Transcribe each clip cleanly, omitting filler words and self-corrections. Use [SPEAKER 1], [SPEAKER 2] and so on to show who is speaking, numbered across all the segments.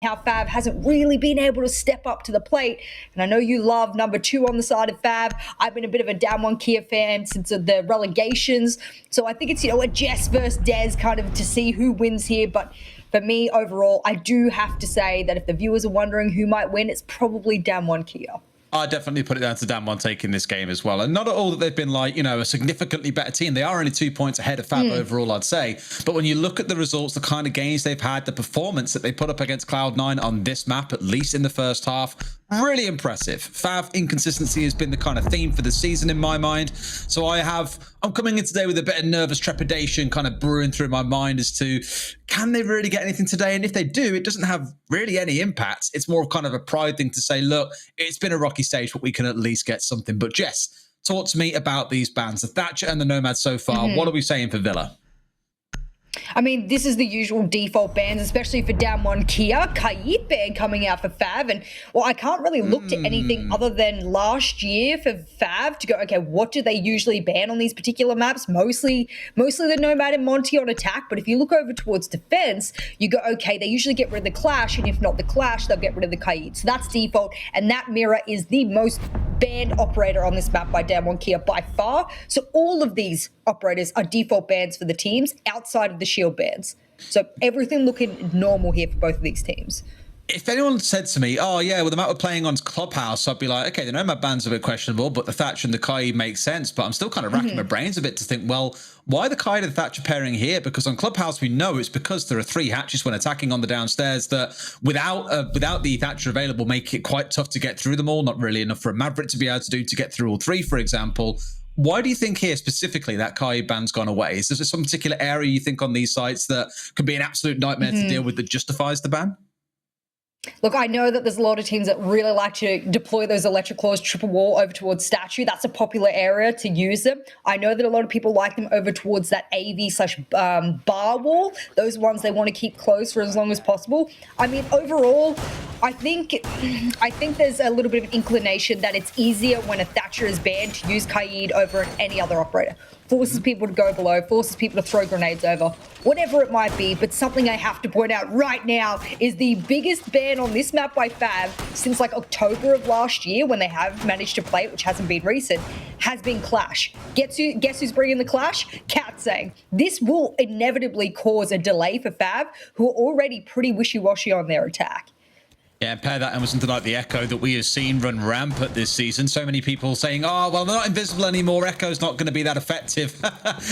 [SPEAKER 1] how FAV hasn't really been able to step up to the plate. And I know you love number 2 on the side of FAV. I've been a bit of a DAMWON Kia fan since the relegations. So I think it's, a Jess versus Des kind of to see who wins here. But for me, overall, I do have to say that if the viewers are wondering who might win, it's probably DAMWON Kia.
[SPEAKER 2] I definitely put it down to DAMWON taking this game as well. And not at all that they've been like, a significantly better team. They are only 2 points ahead of FAV overall, I'd say. But when you look at the results, the kind of games they've had, the performance that they put up against Cloud9 on this map, at least in the first half, really impressive. FAV inconsistency has been the kind of theme for the season in my mind. So I'm coming in today with a bit of nervous trepidation kind of brewing through my mind as to, can they really get anything today? And if they do, it doesn't have really any impact. It's more of kind of a pride thing to say, look, it's been a rocky stage, but we can at least get something. But Jess, talk to me about these bans, the Thatcher and the Nomad so far. What are we saying for Villa?
[SPEAKER 1] I mean, this is the usual default bans, especially for DAMWON Kia. Kaid ban coming out for FAV. And, well, I can't really look to anything other than last year for FAV to go, okay, what do they usually ban on these particular maps? Mostly the Nomad and Monty on attack. But if you look over towards defense, you go, okay, they usually get rid of the Clash. And if not the Clash, they'll get rid of the Kaid. So that's default. And that mirror is the most banned operator on this map by DAMWON Kia by far. So all of these operators are default bans for the teams outside of the shield bans. So everything looking normal here for both of these teams.
[SPEAKER 2] If anyone said to me, oh yeah, well the map we're playing on Clubhouse, I'd be like, okay, the Nomad ban's a bit questionable, but the Thatcher and the Kai make sense. But I'm still kind of racking my brains a bit to think, well, why the Kai and the Thatcher pairing here? Because on Clubhouse we know it's because there are 3 hatches when attacking on the downstairs that without the Thatcher available make it quite tough to get through them all. Not really enough for a Maverick to be able to do to get through all 3, for example. Why do you think here specifically that Kai ban's gone away? Is there some particular area you think on these sites that could be an absolute nightmare to deal with that justifies the ban?
[SPEAKER 1] Look, I know that there's a lot of teams that really like to deploy those electric claws triple wall over towards statue. That's a popular area to use them. I know that a lot of people like them over towards that AV/bar wall. Those ones they want to keep closed for as long as possible. I mean, overall, I think there's a little bit of inclination that it's easier when a Thatcher is banned to use Kaid over any other operator. Forces people to go below, forces people to throw grenades over, whatever it might be. But something I have to point out right now is the biggest ban on this map by FAV since like October of last year, when they have managed to play it, which hasn't been recent, has been Clash. Guess who's bringing the Clash? Katsang. This will inevitably cause a delay for FAV, who are already pretty wishy-washy on their attack.
[SPEAKER 2] Yeah, and pair that and with something like the Echo that we have seen run rampant this season. So many people saying, oh, well, they're not invisible anymore. Echo's not going to be that effective.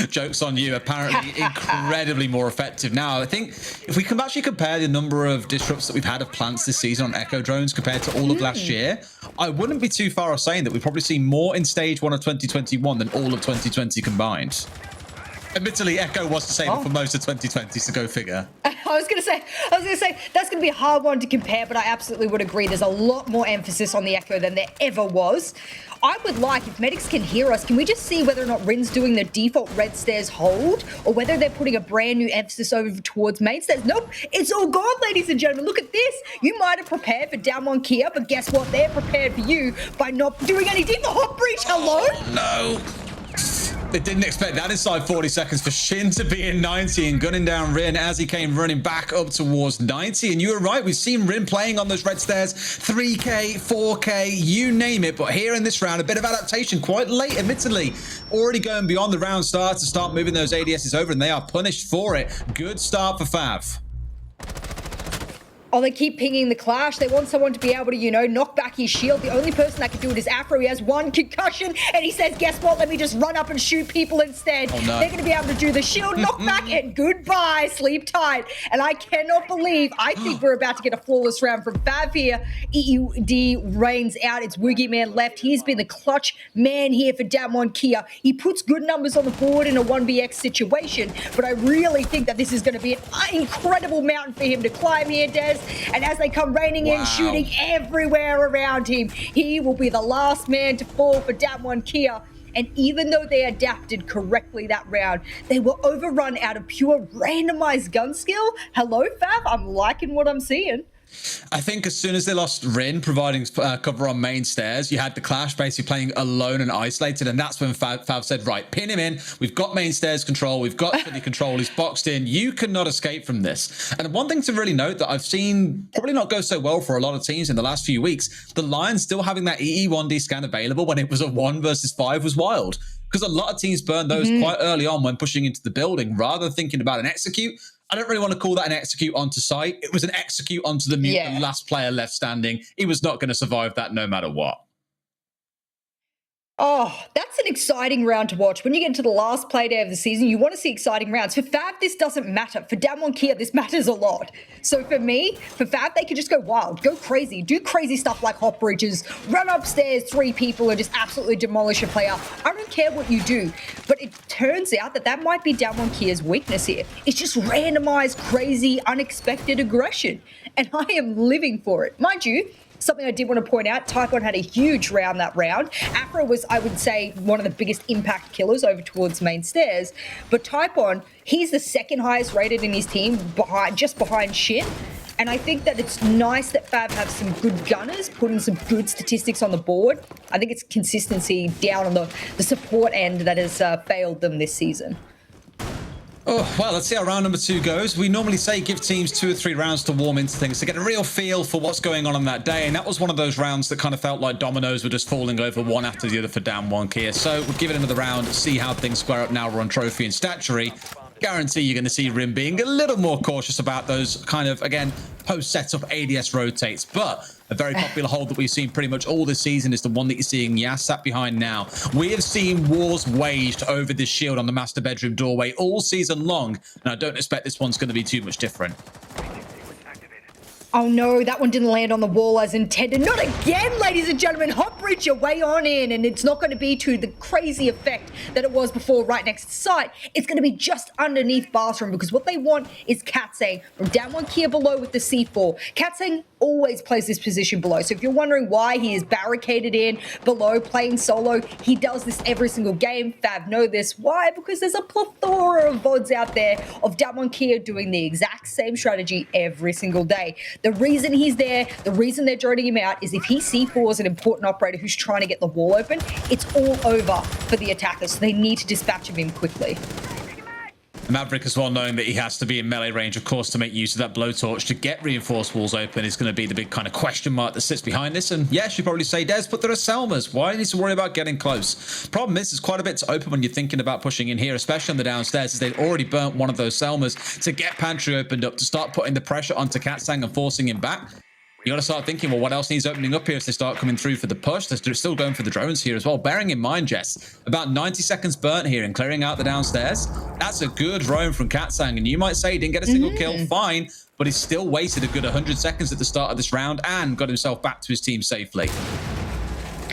[SPEAKER 2] Joke's on you. Apparently incredibly more effective now. I think if we can actually compare the number of disrupts that we've had of plants this season on Echo drones compared to all of last year, I wouldn't be too far off saying that we've probably seen more in stage 1 of 2021 than all of 2020 combined. Admittedly, Echo was to save it for most of 2020, so go figure.
[SPEAKER 1] I was gonna say that's gonna be a hard one to compare, but I absolutely would agree. There's a lot more emphasis on the Echo than there ever was. I would like, if medics can hear us, can we just see whether or not Rin's doing the default red stairs hold, or whether they're putting a brand new emphasis over towards main stairs? Nope, it's all gone, ladies and gentlemen. Look at this. You might have prepared for DAMWON Kia, but guess what? They're prepared for you by not doing any deep. The hot breach. Hello?
[SPEAKER 2] Oh, no. They didn't expect that inside 40 seconds for Shin to be in 90 and gunning down Rin as he came running back up towards 90. And you were right, we've seen Rin playing on those red stairs, 3K, 4K, you name it. But here in this round, a bit of adaptation, quite late, admittedly. Already going beyond the round start to start moving those ADSs over, and they are punished for it. Good start for FAV.
[SPEAKER 1] Oh, they keep pinging the Clash. They want someone to be able to, knock back his shield. The only person that can do it is Afro. He has 1 concussion, and he says, guess what? Let me just run up and shoot people instead. Oh, no. They're going to be able to do the shield knockback, and goodbye, sleep tight. And I cannot believe, I think we're about to get a flawless round from FAV here. EUD reigns out. It's Woogie Man left. He's been the clutch man here for DAMWON Kia. He puts good numbers on the board in a 1vx situation, but I really think that this is going to be an incredible mountain for him to climb here, Des. And as they come raining in, shooting everywhere around him, he will be the last man to fall for DAMWON Kia. And even though they adapted correctly that round, they were overrun out of pure randomized gun skill. Hello, FAV. I'm liking what I'm seeing.
[SPEAKER 2] I think as soon as they lost Rin providing cover on main stairs, you had the Clash basically playing alone and isolated, and that's when Fav said, right, pin him in. We've got main stairs control. We've got city control. He's boxed in. You cannot escape from this. And one thing to really note that I've seen probably not go so well for a lot of teams in the last few weeks, the Lions still having that EE1D scan available when it was a 1 versus 5 was wild. Because a lot of teams burned those quite early on when pushing into the building, rather than thinking about an execute. I don't really want to call that an execute onto site. It was an execute onto the mute, the last player left standing. He was not going to survive that no matter what.
[SPEAKER 1] Oh, that's an exciting round to watch. When you get into the last play day of the season, you want to see exciting rounds. For FAV, this doesn't matter. For DAMWON Kia, this matters a lot. So for me, for FAV, they could just go wild, go crazy, do crazy stuff like hop bridges, run upstairs 3 people and just absolutely demolish a player. I don't care what you do. But it turns out that that might be DAMWON Kia's weakness here. It's just randomized, crazy, unexpected aggression. And I am living for it. Mind you, something I did want to point out, Typhon had a huge round that round. Afro was, I would say, one of the biggest impact killers over towards main stairs. But Typhon, he's the second highest rated in his team, just behind Shin. And I think that it's nice that FAV have some good gunners, putting some good statistics on the board. I think it's consistency down on the support end that has failed them this season.
[SPEAKER 2] Oh, well, let's see how round number 2 goes. We normally say give teams 2 or 3 rounds to warm into things, to get a real feel for what's going on that day. And that was one of those rounds that kind of felt like dominoes were just falling over one after the other for DAMWON Kia. So we'll give it another round, see how things square up now we're on trophy and statuary. Guarantee you're going to see Rim being a little more cautious about those kind of, again, post-setup ADS rotates. But a very popular hold that we've seen pretty much all this season is the one that you're seeing Yas sat behind now. We have seen wars waged over this shield on the master bedroom doorway all season long, and I don't expect this one's going to be too much different.
[SPEAKER 1] Oh no, that one didn't land on the wall as intended. Not again, ladies and gentlemen. Hop bridge your way on in, and it's not going to be to the crazy effect that it was before right next to site. It's going to be just underneath bathroom, because what they want is Katsang from DAMWON Kia below with the C4. Katsang always plays this position below. So if you're wondering why he is barricaded in below playing solo, he does this every single game. Fav know this. Why? Because there's a plethora of VODs out there of DWG Kia doing the exact same strategy every single day. The reason he's there, the reason they're droning him out is if he C4s an important operator who's trying to get the wall open, it's all over for the attackers. So they need to dispatch him in quickly.
[SPEAKER 2] Maverick as well, knowing that he has to be in melee range, of course, to make use of that blowtorch to get reinforced walls open is going to be the big kind of question mark that sits behind this. And yes, you probably say, Des, but there are Selmas. Why do you need to worry about getting close? Problem is, there's quite a bit to open when you're thinking about pushing in here, especially on the downstairs, as they'd already burnt one of those Selmas to get pantry opened up, to start putting the pressure onto Katsang and forcing him back. You got to start thinking, well, what else needs opening up here as they start coming through for the push? They're still going for the drones here as well. Bearing in mind, Jess, about 90 seconds burnt here and clearing out the downstairs. That's a good drone from Katsang. And you might say he didn't get a single kill, fine, but he's still wasted a good 100 seconds at the start of this round and got himself back to his team safely.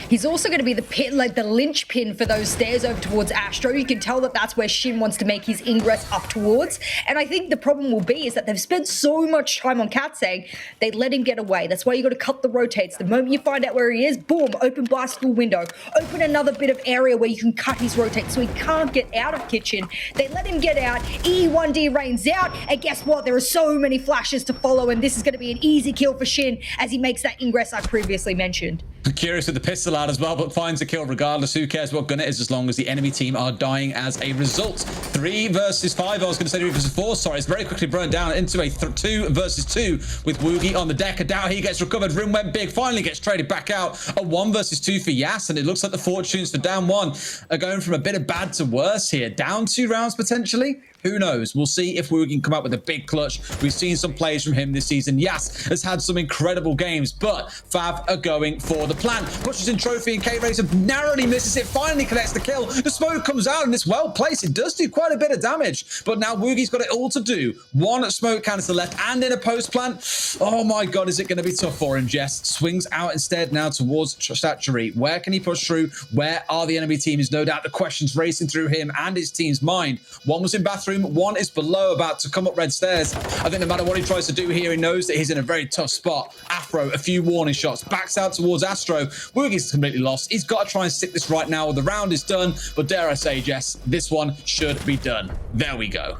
[SPEAKER 1] He's also going to be the pin, like the linchpin for those stairs over towards Astro. You can tell that that's where Shin wants to make his ingress up towards. And I think the problem will be is that they've spent so much time on Katsang, they let him get away. That's why you got to cut the rotates. The moment you find out where he is, boom, open bicycle window. Open another bit of area where you can cut his rotate so he can't get out of kitchen. They let him get out. E1D rains out. And guess what? There are so many flashes to follow. And this is going to be an easy kill for Shin as he makes that ingress I previously mentioned.
[SPEAKER 2] Curious with the pistol out as well, but finds a kill regardless. Who cares what gun it is as long as the enemy team are dying as a result. 3 versus 5. I was going to say 3 versus 4. Sorry, it's very quickly burned down into a 2 versus 2 with Woogie on the deck. I doubt he gets recovered. Rim went big, finally gets traded back out. A 1 versus 2 for Yas, and it looks like the fortunes for DAMWON are going from a bit of bad to worse here. Down 2 rounds potentially. Who knows? We'll see if Woogie can come out with a big clutch. We've seen some plays from him this season. Yas has had some incredible games, but Fav are going for the plan. Pushes in Trophy, and K-Razor narrowly misses it. Finally connects the kill. The smoke comes out, and it's well placed. It does do quite a bit of damage, but now Woogie's got it all to do. 1 smoke canister left, and in a post plant. Oh my God, is it going to be tough for him, Jess? Swings out instead now towards Statuary. Where can he push through? Where are the enemy teams? No doubt the questions racing through him and his team's mind. 1 was in bathroom. 1 is below, about to come up red stairs. I think no matter what he tries to do here, he knows that he's in a very tough spot. Afro, a few warning shots, backs out towards Astro. Woogie's completely lost. He's got to try and stick this right now. The round is done, but dare I say, Jess, this one should be done. There we go.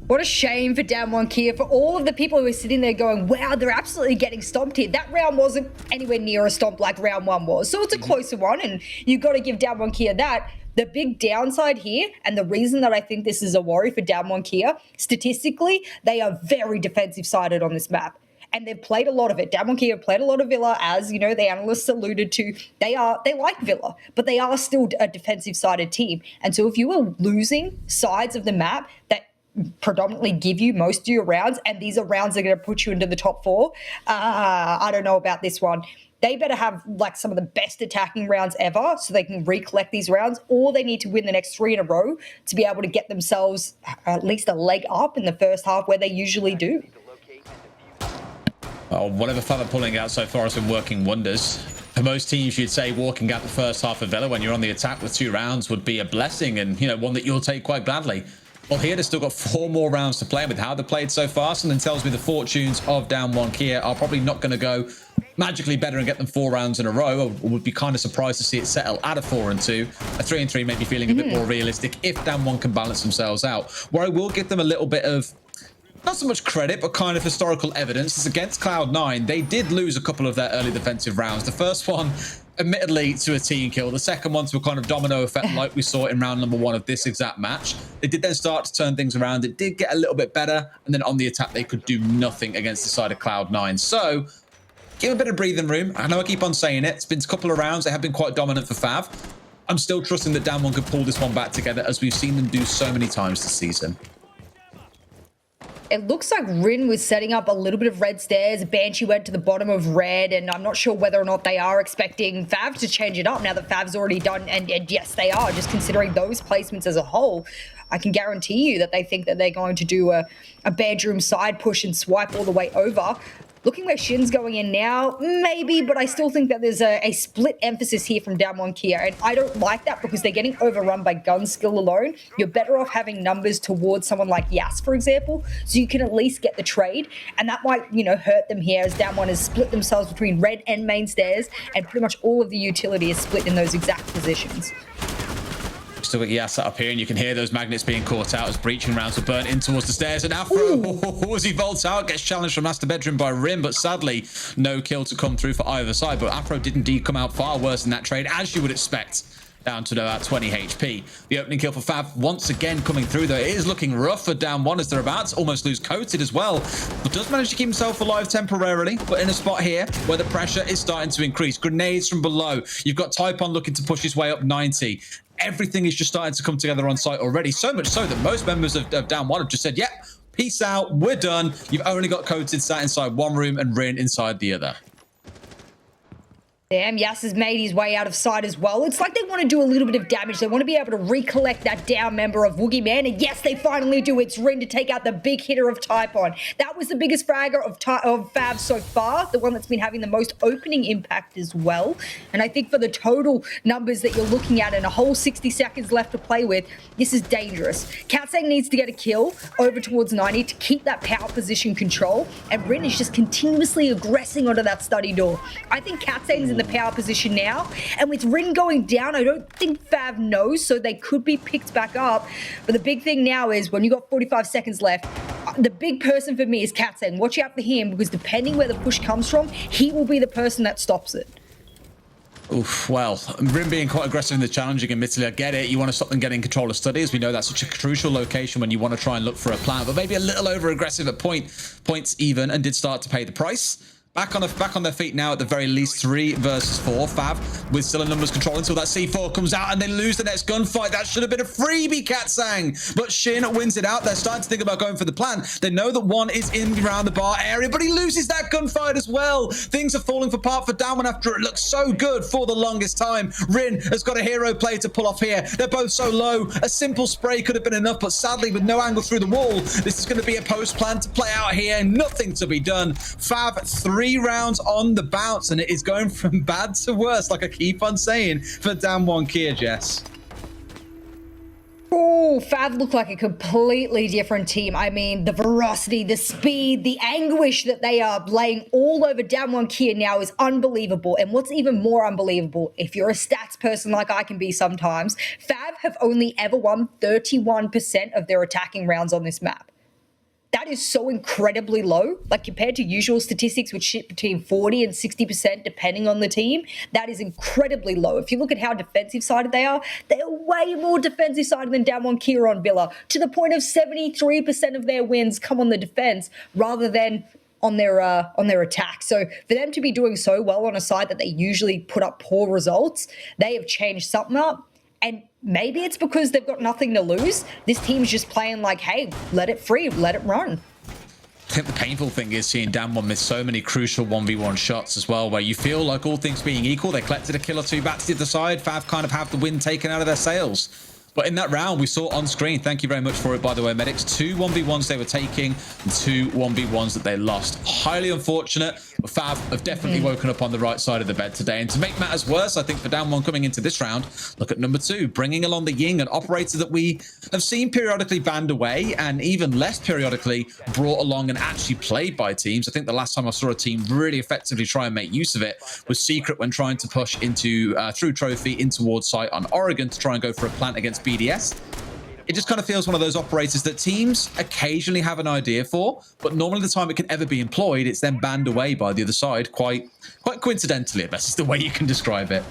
[SPEAKER 1] What a shame for DWG Kia, for all of the people who are sitting there going, wow, they're absolutely getting stomped here. That round wasn't anywhere near a stomp like round one was. So it's a closer one, and you've got to give DWG Kia that. The big downside here, and the reason that I think this is a worry for DWG Kia, statistically, they are very defensive-sided on this map. And they've played a lot of it. DWG Kia have played a lot of Villa, as you know, the analysts alluded to. They like Villa, but they are still a defensive-sided team. And so if you are losing sides of the map that predominantly give you most of your rounds, and these are rounds that are going to put you into the top four, I don't know about this one. They better have like some of the best attacking rounds ever so they can recollect these rounds, or they need to win the next 3 in a row to be able to get themselves at least a leg up in the first half where they usually do.
[SPEAKER 2] Well, whatever FAV are pulling out so far has been working wonders. For most teams, you'd say walking out the first half of Villa when you're on the attack with 2 rounds would be a blessing, and you know, one that you'll take quite gladly. Well, here they've still got 4 more rounds to play with. How they've played so far, something tells me the fortunes of DWG Kia are probably not going to go magically better and get them 4 rounds in a row. I would be kind of surprised to see it settle at a 4-2. A 3-3 may be feeling a bit more realistic if DWG can balance themselves out. Where I will give them a little bit of, not so much credit, but kind of historical evidence, is against Cloud9. They did lose a couple of their early defensive rounds. The first one, admittedly, to a team kill. The second one to a kind of domino effect like we saw in round number 1 of this exact match. They did then start to turn things around. It did get a little bit better, and then on the attack, they could do nothing against the side of Cloud9. So, give a bit of breathing room. I know I keep on saying it. It's been a couple of rounds. They have been quite dominant for FAV. I'm still trusting that DWG could pull this one back together, as we've seen them do so many times this season.
[SPEAKER 1] It looks like Rin was setting up a little bit of red stairs. Banshee went to the bottom of red, and I'm not sure whether or not they are expecting FAV to change it up now that FAV's already done. And yes, they are. Just considering those placements as a whole, I can guarantee you that they think that they're going to do a bedroom side push and swipe all the way over. Looking where Shin's going in now, maybe, but I still think that there's a split emphasis here from DWG Kia, and I don't like that because they're getting overrun by gun skill alone. You're better off having numbers towards someone like Yas, for example, so you can at least get the trade, and that might, you know, hurt them here as DWG has split themselves between red and main stairs, and pretty much all of the utility is split in those exact positions.
[SPEAKER 2] Still got Yas up here, and you can hear those magnets being caught out as breaching rounds were burnt in towards the stairs. And Afro, as he vaults out, gets challenged from Master Bedroom by Rim, but sadly, no kill to come through for either side. But Afro did indeed come out far worse in that trade, as you would expect, down to about 20 HP. The opening kill for FAV once again coming through, though. It is looking rough for DWG as they're about to almost lose Coated as well, but does manage to keep himself alive temporarily, but in a spot here where the pressure is starting to increase. Grenades from below. You've got Typon looking to push his way up 90. Everything is just starting to come together on site already, so much so that most members of DWG have just said, yep, peace out, we're done. You've only got Coated sat inside one room and Rin inside the other.
[SPEAKER 1] Damn, Yas has made his way out of sight as well. It's like they want to do a little bit of damage. They want to be able to recollect that down member of Woogieman. And yes, they finally do. It's Rin to take out the big hitter of Typon. That was the biggest fragger of FAV so far. The one that's been having the most opening impact as well. And I think for the total numbers that you're looking at and a whole 60 seconds left to play with, this is dangerous. Katsang needs to get a kill over towards 90 to keep that power position control. And Rin is just continuously aggressing onto that study door. I think Katsang's in the power position now, and with Rin going down, I don't think FAV knows, so they could be picked back up. But the big thing now is when you got 45 seconds left, the big person for me is Katsang. Watch out for him, because depending where the push comes from, he will be the person that stops it.
[SPEAKER 2] Oof, well, Rim being quite aggressive in the challenging, admittedly, I get it. You want to stop them getting control of studies. We know that's such a crucial location when you want to try and look for a plan, but maybe a little over aggressive at points even, and did start to pay the price. Back on their feet now at the very least. 3 versus 4. FAV with still a numbers control until that C4 comes out and they lose the next gunfight. That should have been a freebie, Katsang. But Shin wins it out. They're starting to think about going for the plan. They know that one is in around the bar area, but he loses that gunfight as well. Things are falling apart for DWG after it looks so good for the longest time. Rin has got a hero play to pull off here. They're both so low. A simple spray could have been enough, but sadly with no angle through the wall, this is going to be a post plan to play out here. Nothing to be done. FAV 3 rounds on the bounce, and it is going from bad to worse, like I keep on saying, for DWG Kia, Jess.
[SPEAKER 1] Oh, FAV looked like a completely different team. I mean, the ferocity, the speed, the anguish that they are laying all over DWG Kia now is unbelievable. And what's even more unbelievable, if you're a stats person like I can be sometimes, FAV have only ever won 31% of their attacking rounds on this map. that is so incredibly low. Like compared to usual statistics, which sit between 40 and 60% depending on the team, that is incredibly low. If you look at how defensive sided they are way more defensive sided than DAMWON Kira Villa, to the point of 73% of their wins come on the defense rather than on their attack. So for them to be doing so well on a side that they usually put up poor results, they have changed something up. And maybe it's because they've got nothing to lose. This team's just playing like, hey, let it free, let it run.
[SPEAKER 2] I think the painful thing is seeing DAMWON miss so many crucial 1v1 shots as well, where you feel like all things being equal, they collected a kill or two back to the other side. FAV kind of have the wind taken out of their sails. But in that round, we saw on screen, thank you very much for it, by the way, Medics, 2 1v1s they were taking and 2 1v1s that they lost. Highly unfortunate, but FAV have definitely woken up on the right side of the bed today. And to make matters worse, I think for DAMWON coming into this round, look at number 2, bringing along the Ying, an operator that we have seen periodically banned away and even less periodically brought along and actually played by teams. I think the last time I saw a team really effectively try and make use of it was Secret when trying to push into through Trophy in towards site on Oregon to try and go for a plant against BDS. It just kind of feels one of those operators that teams occasionally have an idea for, but normally the time it can ever be employed, it's then banned away by the other side, quite coincidentally, I guess is the way you can describe it.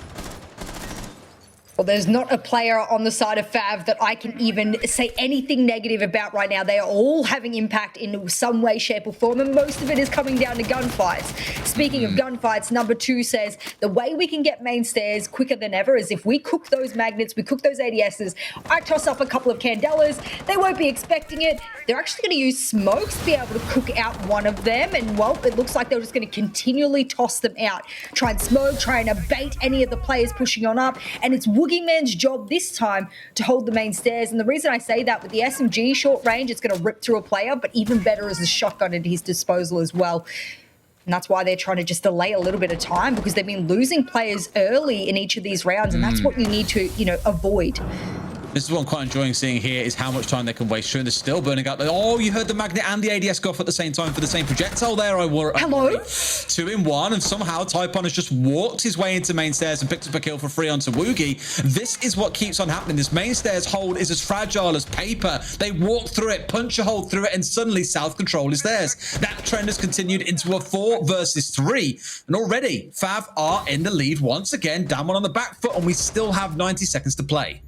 [SPEAKER 1] Well, there's not a player on the side of FAV that I can even say anything negative about right now. They are all having impact in some way, shape, or form, and most of it is coming down to gunfights. Speaking of gunfights, number 2 says, the way we can get main stairs quicker than ever is if we cook those magnets, we cook those ADSs, I toss up a couple of candelas, they won't be expecting it. They're actually going to use smokes to be able to cook out one of them, and well, it looks like they're just going to continually toss them out. Try and smoke, try and abate any of the players pushing on up, and it's Boogeyman's job this time to hold the main stairs. And the reason I say that, with the SMG short range, it's going to rip through a player, but even better is the shotgun at his disposal as well. And that's why they're trying to just delay a little bit of time, because they've been losing players early in each of these rounds, and that's what you need to, avoid.
[SPEAKER 2] This is what I'm quite enjoying seeing here, is how much time they can waste through, and they're still burning out. Oh, you heard the magnet and the ADS go off at the same time for the same projectile there.
[SPEAKER 1] Hello?
[SPEAKER 2] 2 in 1, and somehow Typon has just walked his way into main stairs and picked up a kill for free onto Woogie. This is what keeps on happening. This main stairs hold is as fragile as paper. They walk through it, punch a hole through it, and suddenly self-control is theirs. That trend has continued into a 4 versus 3, and already FAV are in the lead once again. DAMWON on the back foot, and we still have 90 seconds to play.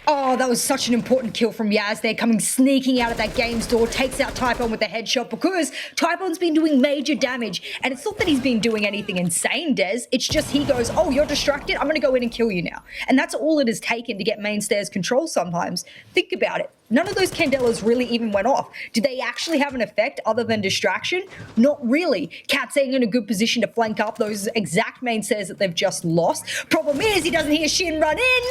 [SPEAKER 1] Oh, that was such an important kill from Yaz there, coming sneaking out of that game's door, takes out Typon with a headshot, because Typon's been doing major damage. And it's not that he's been doing anything insane, Des. It's just he goes, oh, you're distracted? I'm going to go in and kill you now. And that's all it has taken to get main stairs control sometimes. Think about it. None of those candelas really even went off. Did they actually have an effect other than distraction? Not really. Katsang in a good position to flank up those exact main stairs that they've just lost. Problem is, he doesn't hear Shin run in,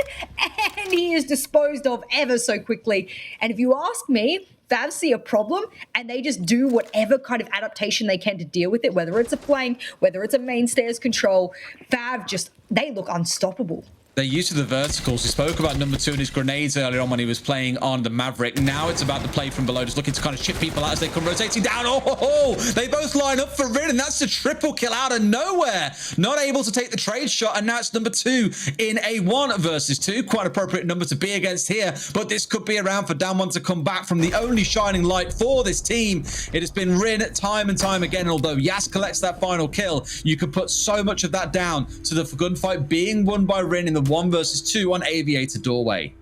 [SPEAKER 1] and he is disposed of ever so quickly. And if you ask me, FAV see a problem, and they just do whatever kind of adaptation they can to deal with it, whether it's a flank, whether it's a main stairs control. FAV just, they look unstoppable.
[SPEAKER 2] They're used to the verticals. We spoke about number 2 and his grenades earlier on when he was playing on the Maverick. Now it's about the play from below, just looking to kind of chip people out as they come rotating down. Oh, they both line up for Rin, and that's a triple kill out of nowhere. Not able to take the trade shot, and now it's number 2 in a 1 versus 2. Quite appropriate number to be against here, but this could be a round for DAMWON to come back from the only shining light for this team. It has been Rin time and time again, and although Yas collects that final kill, you could put so much of that down to the gunfight being won by Rin in the 1 versus 2 on Aviator Doorway.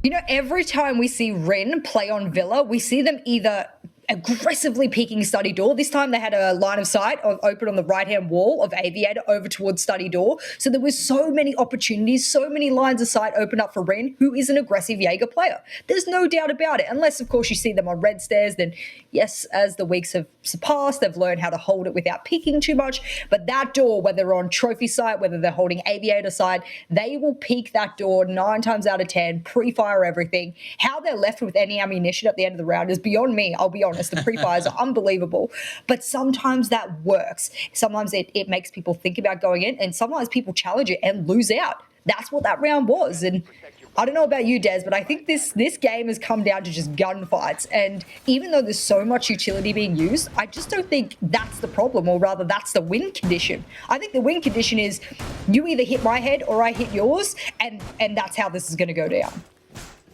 [SPEAKER 1] You know, every time we see Rin play on Villa, we see them either aggressively peeking study door. This time they had a line of sight open on the right-hand wall of Aviator over towards study door. So there was so many opportunities, so many lines of sight open up for Rin, who is an aggressive Jaeger player. There's no doubt about it. Unless, of course, you see them on red stairs, then yes, as the weeks have surpassed, they've learned how to hold it without peeking too much. But that door, whether they're on trophy site, whether they're holding Aviator side, they will peek that door 9 times out of 10, pre-fire everything. How they're left with any ammunition at the end of the round is beyond me, I'll be honest. The pre-fires are unbelievable, but sometimes that works. Sometimes it makes people think about going in, and sometimes people challenge it and lose out. That's what that round was. And I don't know about you, Des, but I think this game has come down to just gunfights. And even though there's so much utility being used, I just don't think that's the problem, or rather that's the win condition. I think the win condition is you either hit my head or I hit yours, and that's how this is going to go down.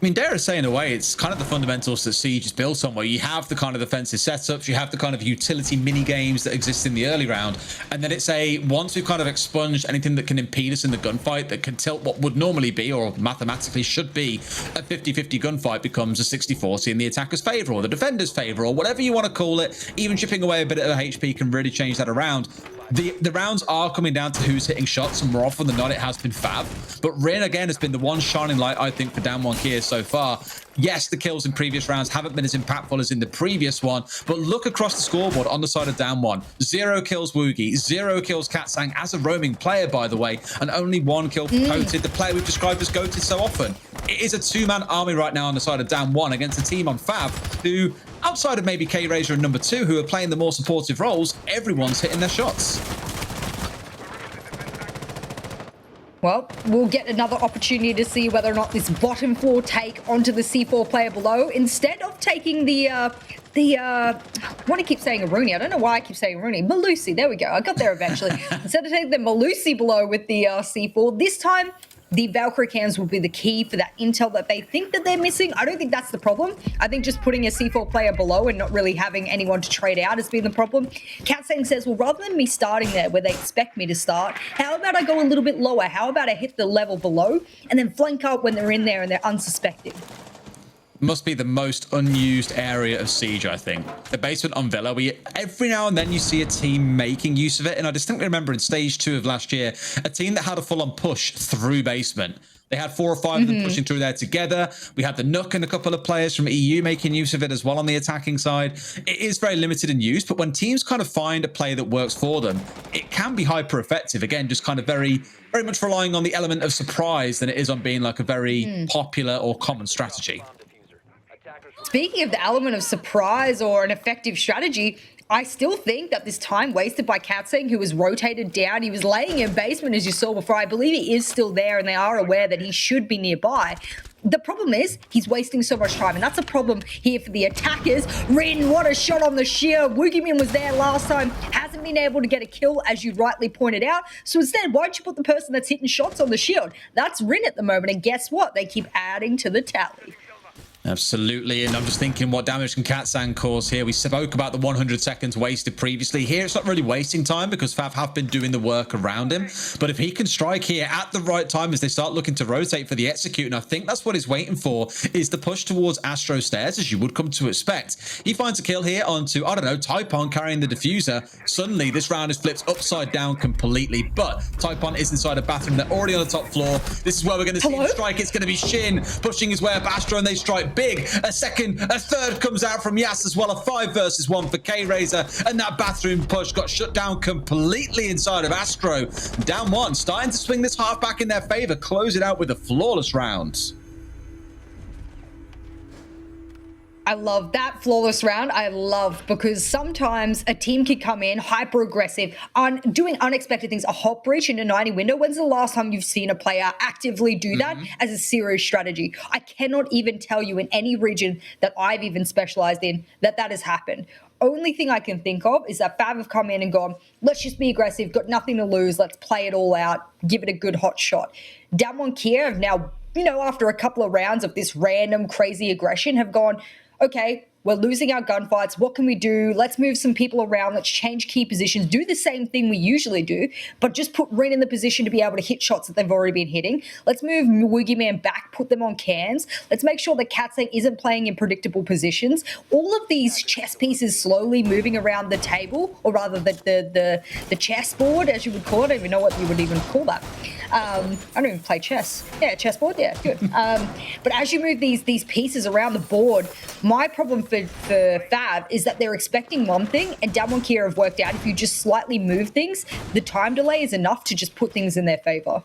[SPEAKER 2] I mean, dare I say, in a way, it's kind of the fundamentals that Siege is built on, where you have the kind of defensive setups, you have the kind of utility mini games that exist in the early round, and then it's once we've kind of expunged anything that can impede us in the gunfight, that can tilt what would normally be, or mathematically should be, a 50-50 gunfight becomes a 60-40 in the attacker's favor, or the defender's favor, or whatever you want to call it. Even chipping away a bit of HP can really change that around. The rounds are coming down to who's hitting shots, and more often than not, it has been FAV. But Rin, again, has been the one shining light, I think, for DAMWON here so far. Yes, the kills in previous rounds haven't been as impactful as in the previous one, but look across the scoreboard on the side of DAMWON. 0 kills Woogie, 0 kills Katsang as a roaming player, by the way, and only 1 kill for Goated, the player we've described as Goated so often. It is a 2-man army right now on the side of DAMWON against a team on FAV who, outside of maybe K-Razor and number 2, who are playing the more supportive roles, everyone's hitting their shots.
[SPEAKER 1] Well, we'll get another opportunity to see whether or not this bottom 4 take onto the C4 player below, instead of taking I want to keep saying Aruni. I don't know why I keep saying Aruni. Malusi, there we go. I got there eventually. Instead of taking the Malusi below with the C4, this time the Valkyrie cans will be the key for that intel that they think that they're missing. I don't think that's the problem. I think just putting a C4 player below and not really having anyone to trade out has been the problem. Katsang says, well, rather than me starting there where they expect me to start, how about I go a little bit lower? How about I hit the level below and then flank up when they're in there and they're unsuspecting?
[SPEAKER 2] Must be the most unused area of Siege, I think. The basement on Villa, every now and then you see a team making use of it, and I distinctly remember in stage 2 of last year, a team that had a full-on push through basement. They had 4 or 5 of them pushing through there together. We had the Nook and a couple of players from EU making use of it as well on the attacking side. It is very limited in use, but when teams kind of find a play that works for them, it can be hyper effective. Again, just kind of very much relying on the element of surprise than it is on being like a very popular or common strategy.
[SPEAKER 1] Speaking of the element of surprise or an effective strategy, I still think that this time wasted by Katsang, who was rotated down, he was laying in basement, as you saw before. I believe he is still there, and they are aware that he should be nearby. The problem is he's wasting so much time, and that's a problem here for the attackers. Rin, what a shot on the sheer. Woogieman was there last time, hasn't been able to get a kill, as you rightly pointed out. So instead, why don't you put the person that's hitting shots on the shield? That's Rin at the moment, and guess what? They keep adding to the tally.
[SPEAKER 2] Absolutely, and I'm just thinking what damage can Katsang cause here. We spoke about the 100 seconds wasted previously. Here it's not really wasting time because FAV have been doing the work around him, but if he can strike here at the right time as they start looking to rotate for the execute, and I think that's what he's waiting for, is the push towards Astro Stairs, as you would come to expect. He finds a kill here onto, I don't know, Taipon carrying the diffuser. Suddenly this round is flipped upside down completely, but Taipon is inside a bathroom. They're already on the top floor. This is where we're going to see him strike. It's going to be Shin pushing his way up Astro, and they strike big. A second, a third comes out from Yas as well. A 5 versus 1 for K-Razor, and that bathroom push got shut down completely inside of Astro. DAMWON starting to swing this half back in their favor, close it out with a flawless round.
[SPEAKER 1] I love that flawless round. I love, because sometimes a team can come in hyper aggressive on doing unexpected things, a hot breach in a 90 window. When's the last time you've seen a player actively do that as a serious strategy? I cannot even tell you in any region that I've even specialized in that has happened. Only thing I can think of is that FAV have come in and gone, let's just be aggressive, got nothing to lose, let's play it all out, give it a good hot shot. DWG Kia have now, after a couple of rounds of this random crazy aggression, have gone, okay, we're losing our gunfights. What can we do? Let's move some people around. Let's change key positions. Do the same thing we usually do, but just put Rin in the position to be able to hit shots that they've already been hitting. Let's move Woogieman back, put them on cans. Let's make sure that Katsang isn't playing in predictable positions. All of these chess pieces slowly moving around the table, or rather the chessboard, as you would call it. I don't even know what you would even call that. I don't even play chess. Yeah, chessboard. Yeah, good. But as you move these pieces around the board, my problem for FAV is that they're expecting one thing, and DWG Kia have worked out if you just slightly move things, the time delay is enough to just put things in their favor.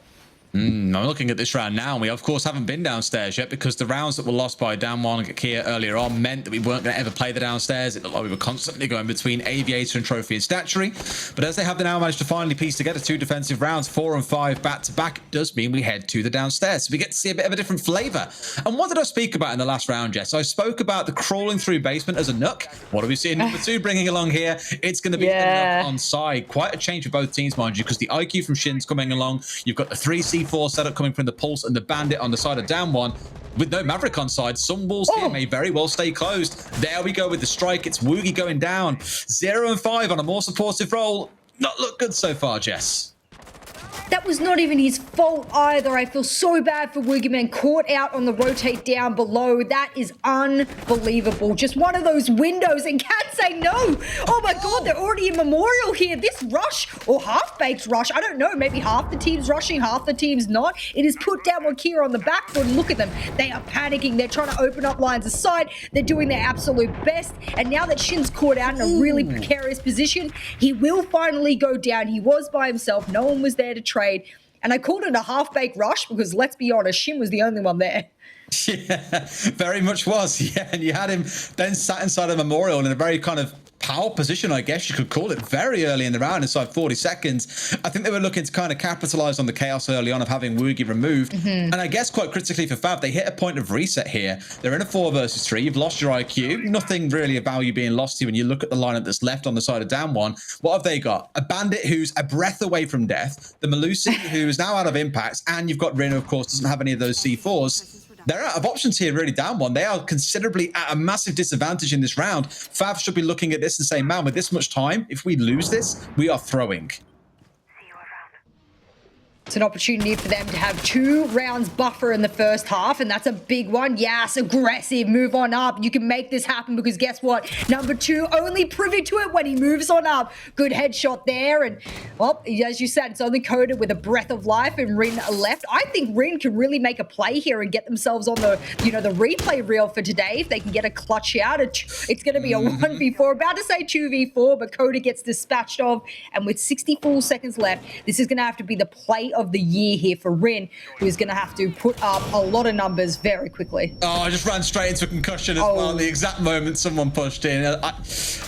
[SPEAKER 2] I'm looking at this round now, and we of course haven't been downstairs yet because the rounds that were lost by DWG Kia earlier on meant that we weren't going to ever play the downstairs. It looked like we were constantly going between Aviator and Trophy and Statuary, but as they have now managed to finally piece together 2 defensive rounds, 4 and 5 back to back, it does mean we head to the downstairs. So we get to see a bit of a different flavor. And what did I speak about in the last round, Jess? I spoke about the crawling through basement as a Nook. What do we see in number 2 bringing along here? It's going to be a Nook on side. Quite a change for both teams, mind you, because the IQ from Shin's coming along. You've got the 3C C4 setup coming from the Pulse and the Bandit on the side of DAMWON. With no Maverick on side, some walls here may very well stay closed. There we go with the strike. It's Woogie going down. 0 and 5 on a more supportive role. Not looked good so far, Jess.
[SPEAKER 1] That was not even his fault either. I feel so bad for Woogieman, caught out on the rotate down below. That is unbelievable. Just one of those windows, and can't say no. Oh my God, they're already in Memorial here. This rush, or half-baked rush, I don't know, maybe half the team's rushing, half the team's not. It is put DWG here on the back foot, and look at them. They are panicking. They're trying to open up lines of sight. They're doing their absolute best. And now that Shin's caught out in a really precarious position, he will finally go down. He was by himself. No one was there to trade. And I called it a half-baked rush because, let's be honest, Shin was the only one there.
[SPEAKER 2] Yeah, very much was. Yeah, and you had him then sat inside a Memorial in a very kind of power position, I guess you could call it, very early in the round, inside 40 seconds. I think they were looking to kind of capitalize on the chaos early on of having Woogie removed. And I guess quite critically for FAV, they hit a point of reset here. They're in a 4 versus 3. You've lost your IQ. Nothing really of value being lost here when you look at the lineup that's left on the side of DAMWON. What have they got? A Bandit who's a breath away from death, the Melusi who is now out of impacts, and you've got Rin, who of course doesn't have any of those C4s. They're out of options here, really, DAMWON. They are considerably at a massive disadvantage in this round. FAV should be looking at this and saying, man, with this much time, if we lose this, we are throwing.
[SPEAKER 1] It's an opportunity for them to have 2 rounds buffer in the first half, and that's a big one. Yes, aggressive, move on up. You can make this happen because guess what? Number 2 only privy to it when he moves on up. Good headshot there, and well, as you said, it's only coded with a breath of life, and Rin left. I think Rin can really make a play here and get themselves on the, you know, the replay reel for today. If they can get a clutch out, it's going to be a 1v4. About to say 2v4, but Coda gets dispatched off, and with 64 seconds left, this is going to have to be the play of the year here for Rin, who's going to have to put up a lot of numbers very quickly.
[SPEAKER 2] Oh, I just ran straight into a concussion as well. The exact moment someone pushed in.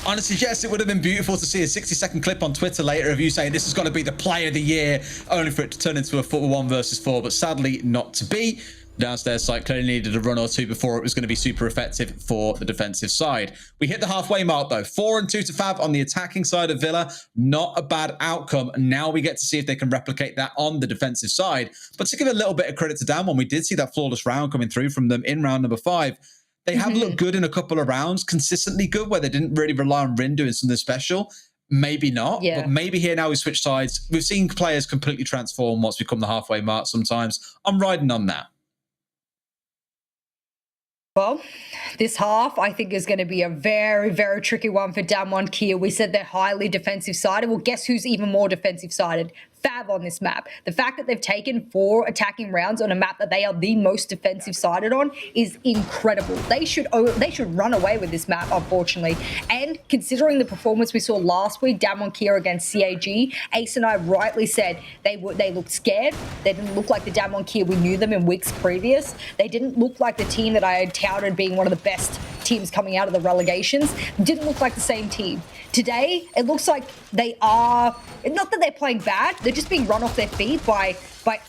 [SPEAKER 2] Honestly, Jess, it would have been beautiful to see a 60-second clip on Twitter later of you saying this is going to be the play of the year, only for it to turn into a 1 versus 4, but sadly not to be. Downstairs side clearly needed a run or two before it was going to be super effective for the defensive side. We hit the halfway mark though. 4 and 2 to FAV on the attacking side of Villa. Not a bad outcome. Now we get to see if they can replicate that on the defensive side. But to give a little bit of credit to DAMWON, we did see that flawless round coming through from them in round number 5. They have looked good in a couple of rounds, consistently good, where they didn't really rely on Rin doing something special. Maybe not, but maybe here now we switch sides. We've seen players completely transform once we come the halfway mark sometimes. I'm riding on that.
[SPEAKER 1] Well, this half, I think, is going to be a very, very tricky one for DAMWON Kia. We said they're highly defensive-sided. Well, guess who's even more defensive-sided? FAV on this map. The fact that they've taken 4 attacking rounds on a map that they are the most defensive-sided on is incredible. They should run away with this map, unfortunately. And considering the performance we saw last week, DAMWON Kia against CAG, Ace and I rightly said they looked scared. They didn't look like the DAMWON Kia we knew them in weeks previous. They didn't look like the team that I had touted being one of the best teams coming out of the relegations. Didn't look like the same team. Today, it looks like they are, not that they're playing bad, they're just being run off their feet by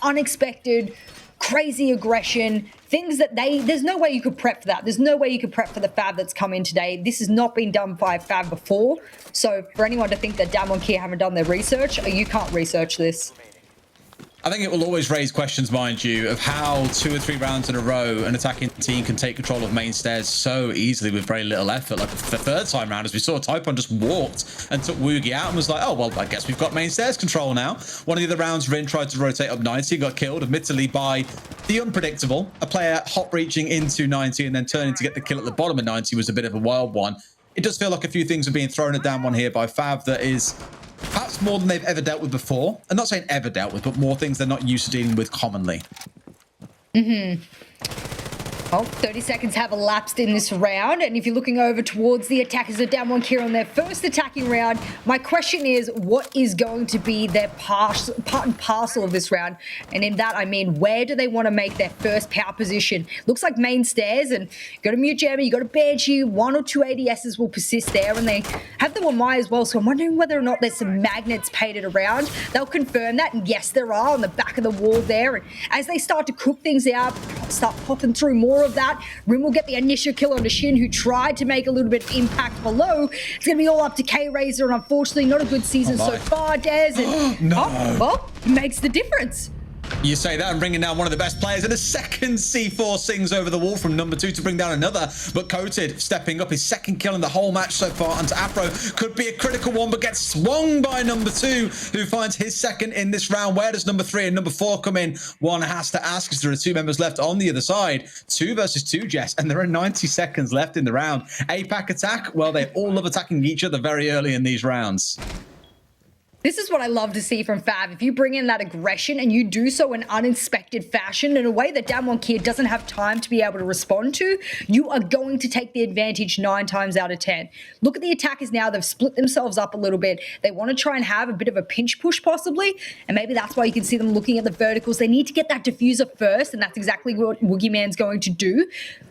[SPEAKER 1] unexpected, crazy aggression, things that there's no way you could prep for that. There's no way you could prep for the FAV that's come in today. This has not been done by FAV before. So for anyone to think that DAMWON Kia haven't done their research, you can't research this.
[SPEAKER 2] I think it will always raise questions, mind you, of how 2 or 3 rounds in a row an attacking team can take control of main stairs so easily with very little effort. Like the 3rd time round, as we saw, Typhon just walked and took Woogie out and was like, oh, well, I guess we've got main stairs control now. One of the other rounds, Rin tried to rotate up 90 and got killed, admittedly by the unpredictable. A player hop reaching into 90 and then turning to get the kill at the bottom of 90 was a bit of a wild one. It does feel like a few things are being thrown at DAMWON here by FAV that is perhaps more than they've ever dealt with before. I'm not saying ever dealt with, but more things they're not used to dealing with commonly. Well,
[SPEAKER 1] 30 seconds have elapsed in this round, and if you're looking over towards the attackers of DWG here on their first attacking round, my question is, what is going to be their part and parcel of this round? And in that, I mean, where do they want to make their first power position? Looks like main stairs, and you got a Mute Jammer, you got a Banshee, 1 or 2 ADSs will persist there, and they have the Wamai as well, so I'm wondering whether or not there's some magnets painted around. They'll confirm that, and yes, there are on the back of the wall there, and as they start to cook things out, start popping through more of that, Rim will get the initial kill on Shin, who tried to make a little bit of impact below. It's going to be all up to K-Razor, and unfortunately, not a good season so far, Des. And,
[SPEAKER 2] no.
[SPEAKER 1] oh, well, it makes the difference.
[SPEAKER 2] You say that and bringing down one of the best players, and a second C4 sings over the wall from number 2 to bring down another, but Coated stepping up, his second kill in the whole match so far onto Afro. Could be a critical one, but gets swung by number 2, who finds his second in this round. Where does number 3 and number 4 come in? One has to ask, because there are 2 members left on the other side. 2 versus 2, Jess, and there are 90 seconds left in the round. APAC attack, well, they all love attacking each other very early in these rounds.
[SPEAKER 1] This is what I love to see from FAV. If you bring in that aggression and you do so in uninspected fashion, in a way that DAMWON Kia doesn't have time to be able to respond to, you are going to take the advantage 9 times out of 10. Look at the attackers now. They've split themselves up a little bit. They want to try and have a bit of a pinch push possibly, and maybe that's why you can see them looking at the verticals. They need to get that diffuser first, and that's exactly what Woogieman's going to do.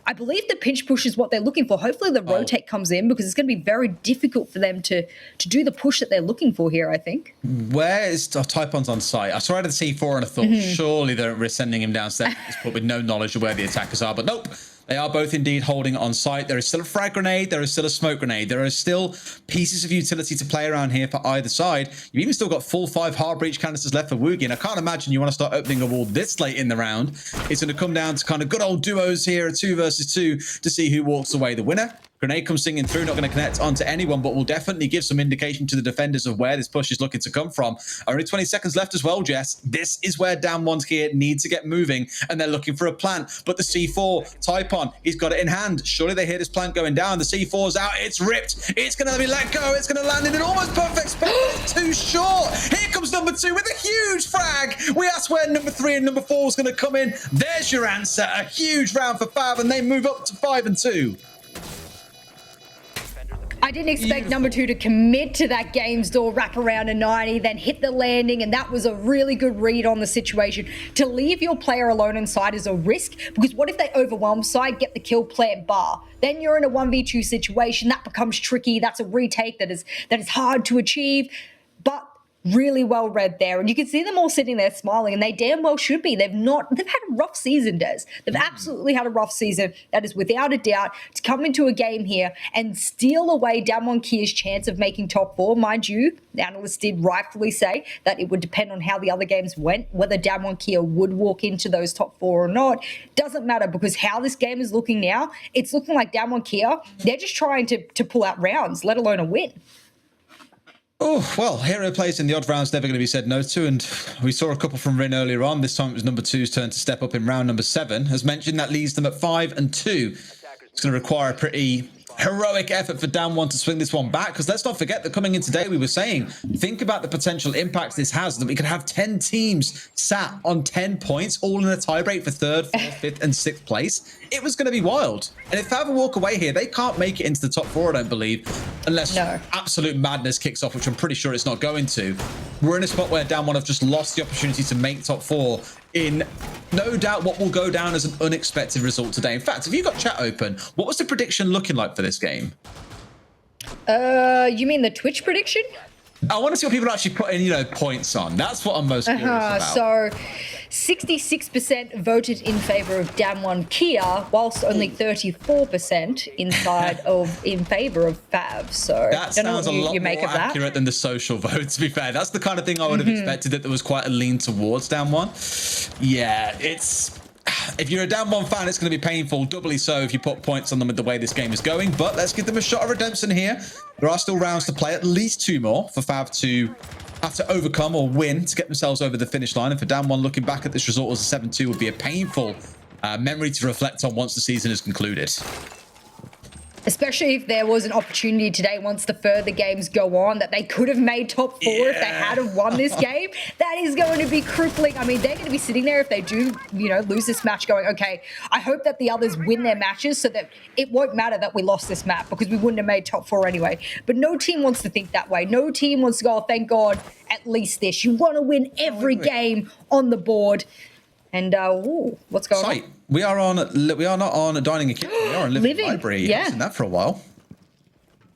[SPEAKER 1] I believe the pinch push is what they're looking for. Hopefully the rotate comes in, because it's going to be very difficult for them to do the push that they're looking for here, I think.
[SPEAKER 2] Where is Typon's on site? I saw it at the C4 and I thought, surely they're sending him downstairs at this point with no knowledge of where the attackers are. But nope, they are both indeed holding on site. There is still a frag grenade. There is still a smoke grenade. There are still pieces of utility to play around here for either side. You've even still got full 5 hard breach canisters left for Woogie. And I can't imagine you want to start opening a wall this late in the round. It's going to come down to kind of good old duos here, 2 versus 2, to see who walks away the winner. Grenade comes singing through, not going to connect onto anyone, but will definitely give some indication to the defenders of where this push is looking to come from. Only 20 seconds left as well, Jess. This is where DAMWON here need to get moving, and they're looking for a plant. But the C4, Typon, he's got it in hand. Surely they hear this plant going down. The C4's out. It's ripped. It's going to be let go. It's going to land in an almost perfect spot. Too short. Here comes number 2 with a huge frag. We asked where number 3 and number 4 was going to come in. There's your answer. A huge round for FAV, and they move up to 5 and 2.
[SPEAKER 1] I didn't expect number 2 to commit to that game's door, wrap around a 90, then hit the landing, and that was a really good read on the situation. To leave your player alone inside is a risk, because what if they overwhelm side, get the kill, plant bar? Then you're in a 1v2 situation. That becomes tricky. That's a retake that is hard to achieve, but really well read there. And you can see them all sitting there smiling, and they damn well should be. They've had a rough season, Des. They've absolutely had a rough season. That is without a doubt. To come into a game here and steal away DAMWON Kia's chance of making top 4, mind you, the analysts did rightfully say that it would depend on how the other games went, whether DAMWON Kia would walk into those top 4 or not. Doesn't matter, because how this game is looking now, it's looking like DAMWON Kia, they're just trying to pull out rounds, let alone a win.
[SPEAKER 2] Oh, well, hero plays in the odd rounds never going to be said no to, and we saw a couple from Rin earlier on. This time it was number 2's turn to step up in round number 7. As mentioned, that leaves them at 5 and 2. It's going to require a pretty heroic effort for DAMWON to swing this one back, because let's not forget that coming in today we were saying, think about the potential impacts this has, that we could have 10 teams sat on 10 points, all in a tiebreak for 3rd, 4th, 5th and 6th place. It was going to be wild. And if FAV walk away here, they can't make it into the top 4, I don't believe, unless absolute madness kicks off, which I'm pretty sure it's not going to. We're in a spot where DAMWON have just lost the opportunity to make top 4 in no doubt what will go down as an unexpected result today. In fact, have you got chat open? What was the prediction looking like for this game?
[SPEAKER 1] You mean the Twitch prediction?
[SPEAKER 2] I want to see what people actually put in, points on. That's what I'm most curious about.
[SPEAKER 1] So 66% voted in favor of DAMWON Kia, whilst only 34% in favor of FAV. So
[SPEAKER 2] that sounds a lot more accurate than the social vote, to be fair. That's the kind of thing I would have expected, that there was quite a lean towards DAMWON. Yeah, if you're a DAMWON fan, it's going to be painful, doubly so if you put points on them with the way this game is going. But let's give them a shot of redemption here. There are still rounds to play, at least 2 more for FAV to have to overcome or win to get themselves over the finish line. And for DAMWON, looking back at this result as a 7-2 would be a painful memory to reflect on once the season is concluded.
[SPEAKER 1] Especially if there was an opportunity today, once the further games go on, that they could have made top 4 if they had have won this game. That is going to be crippling. I mean, they're going to be sitting there if they do, lose this match going, okay, I hope that the others win their matches so that it won't matter that we lost this map, because we wouldn't have made top 4 anyway. But no team wants to think that way. No team wants to go, oh, thank God, at least this. You want to win every game on the board. And what's going on?
[SPEAKER 2] We are not on a dining and kitchen. We are on living library.
[SPEAKER 1] Yeah.
[SPEAKER 2] I've seen that for a while.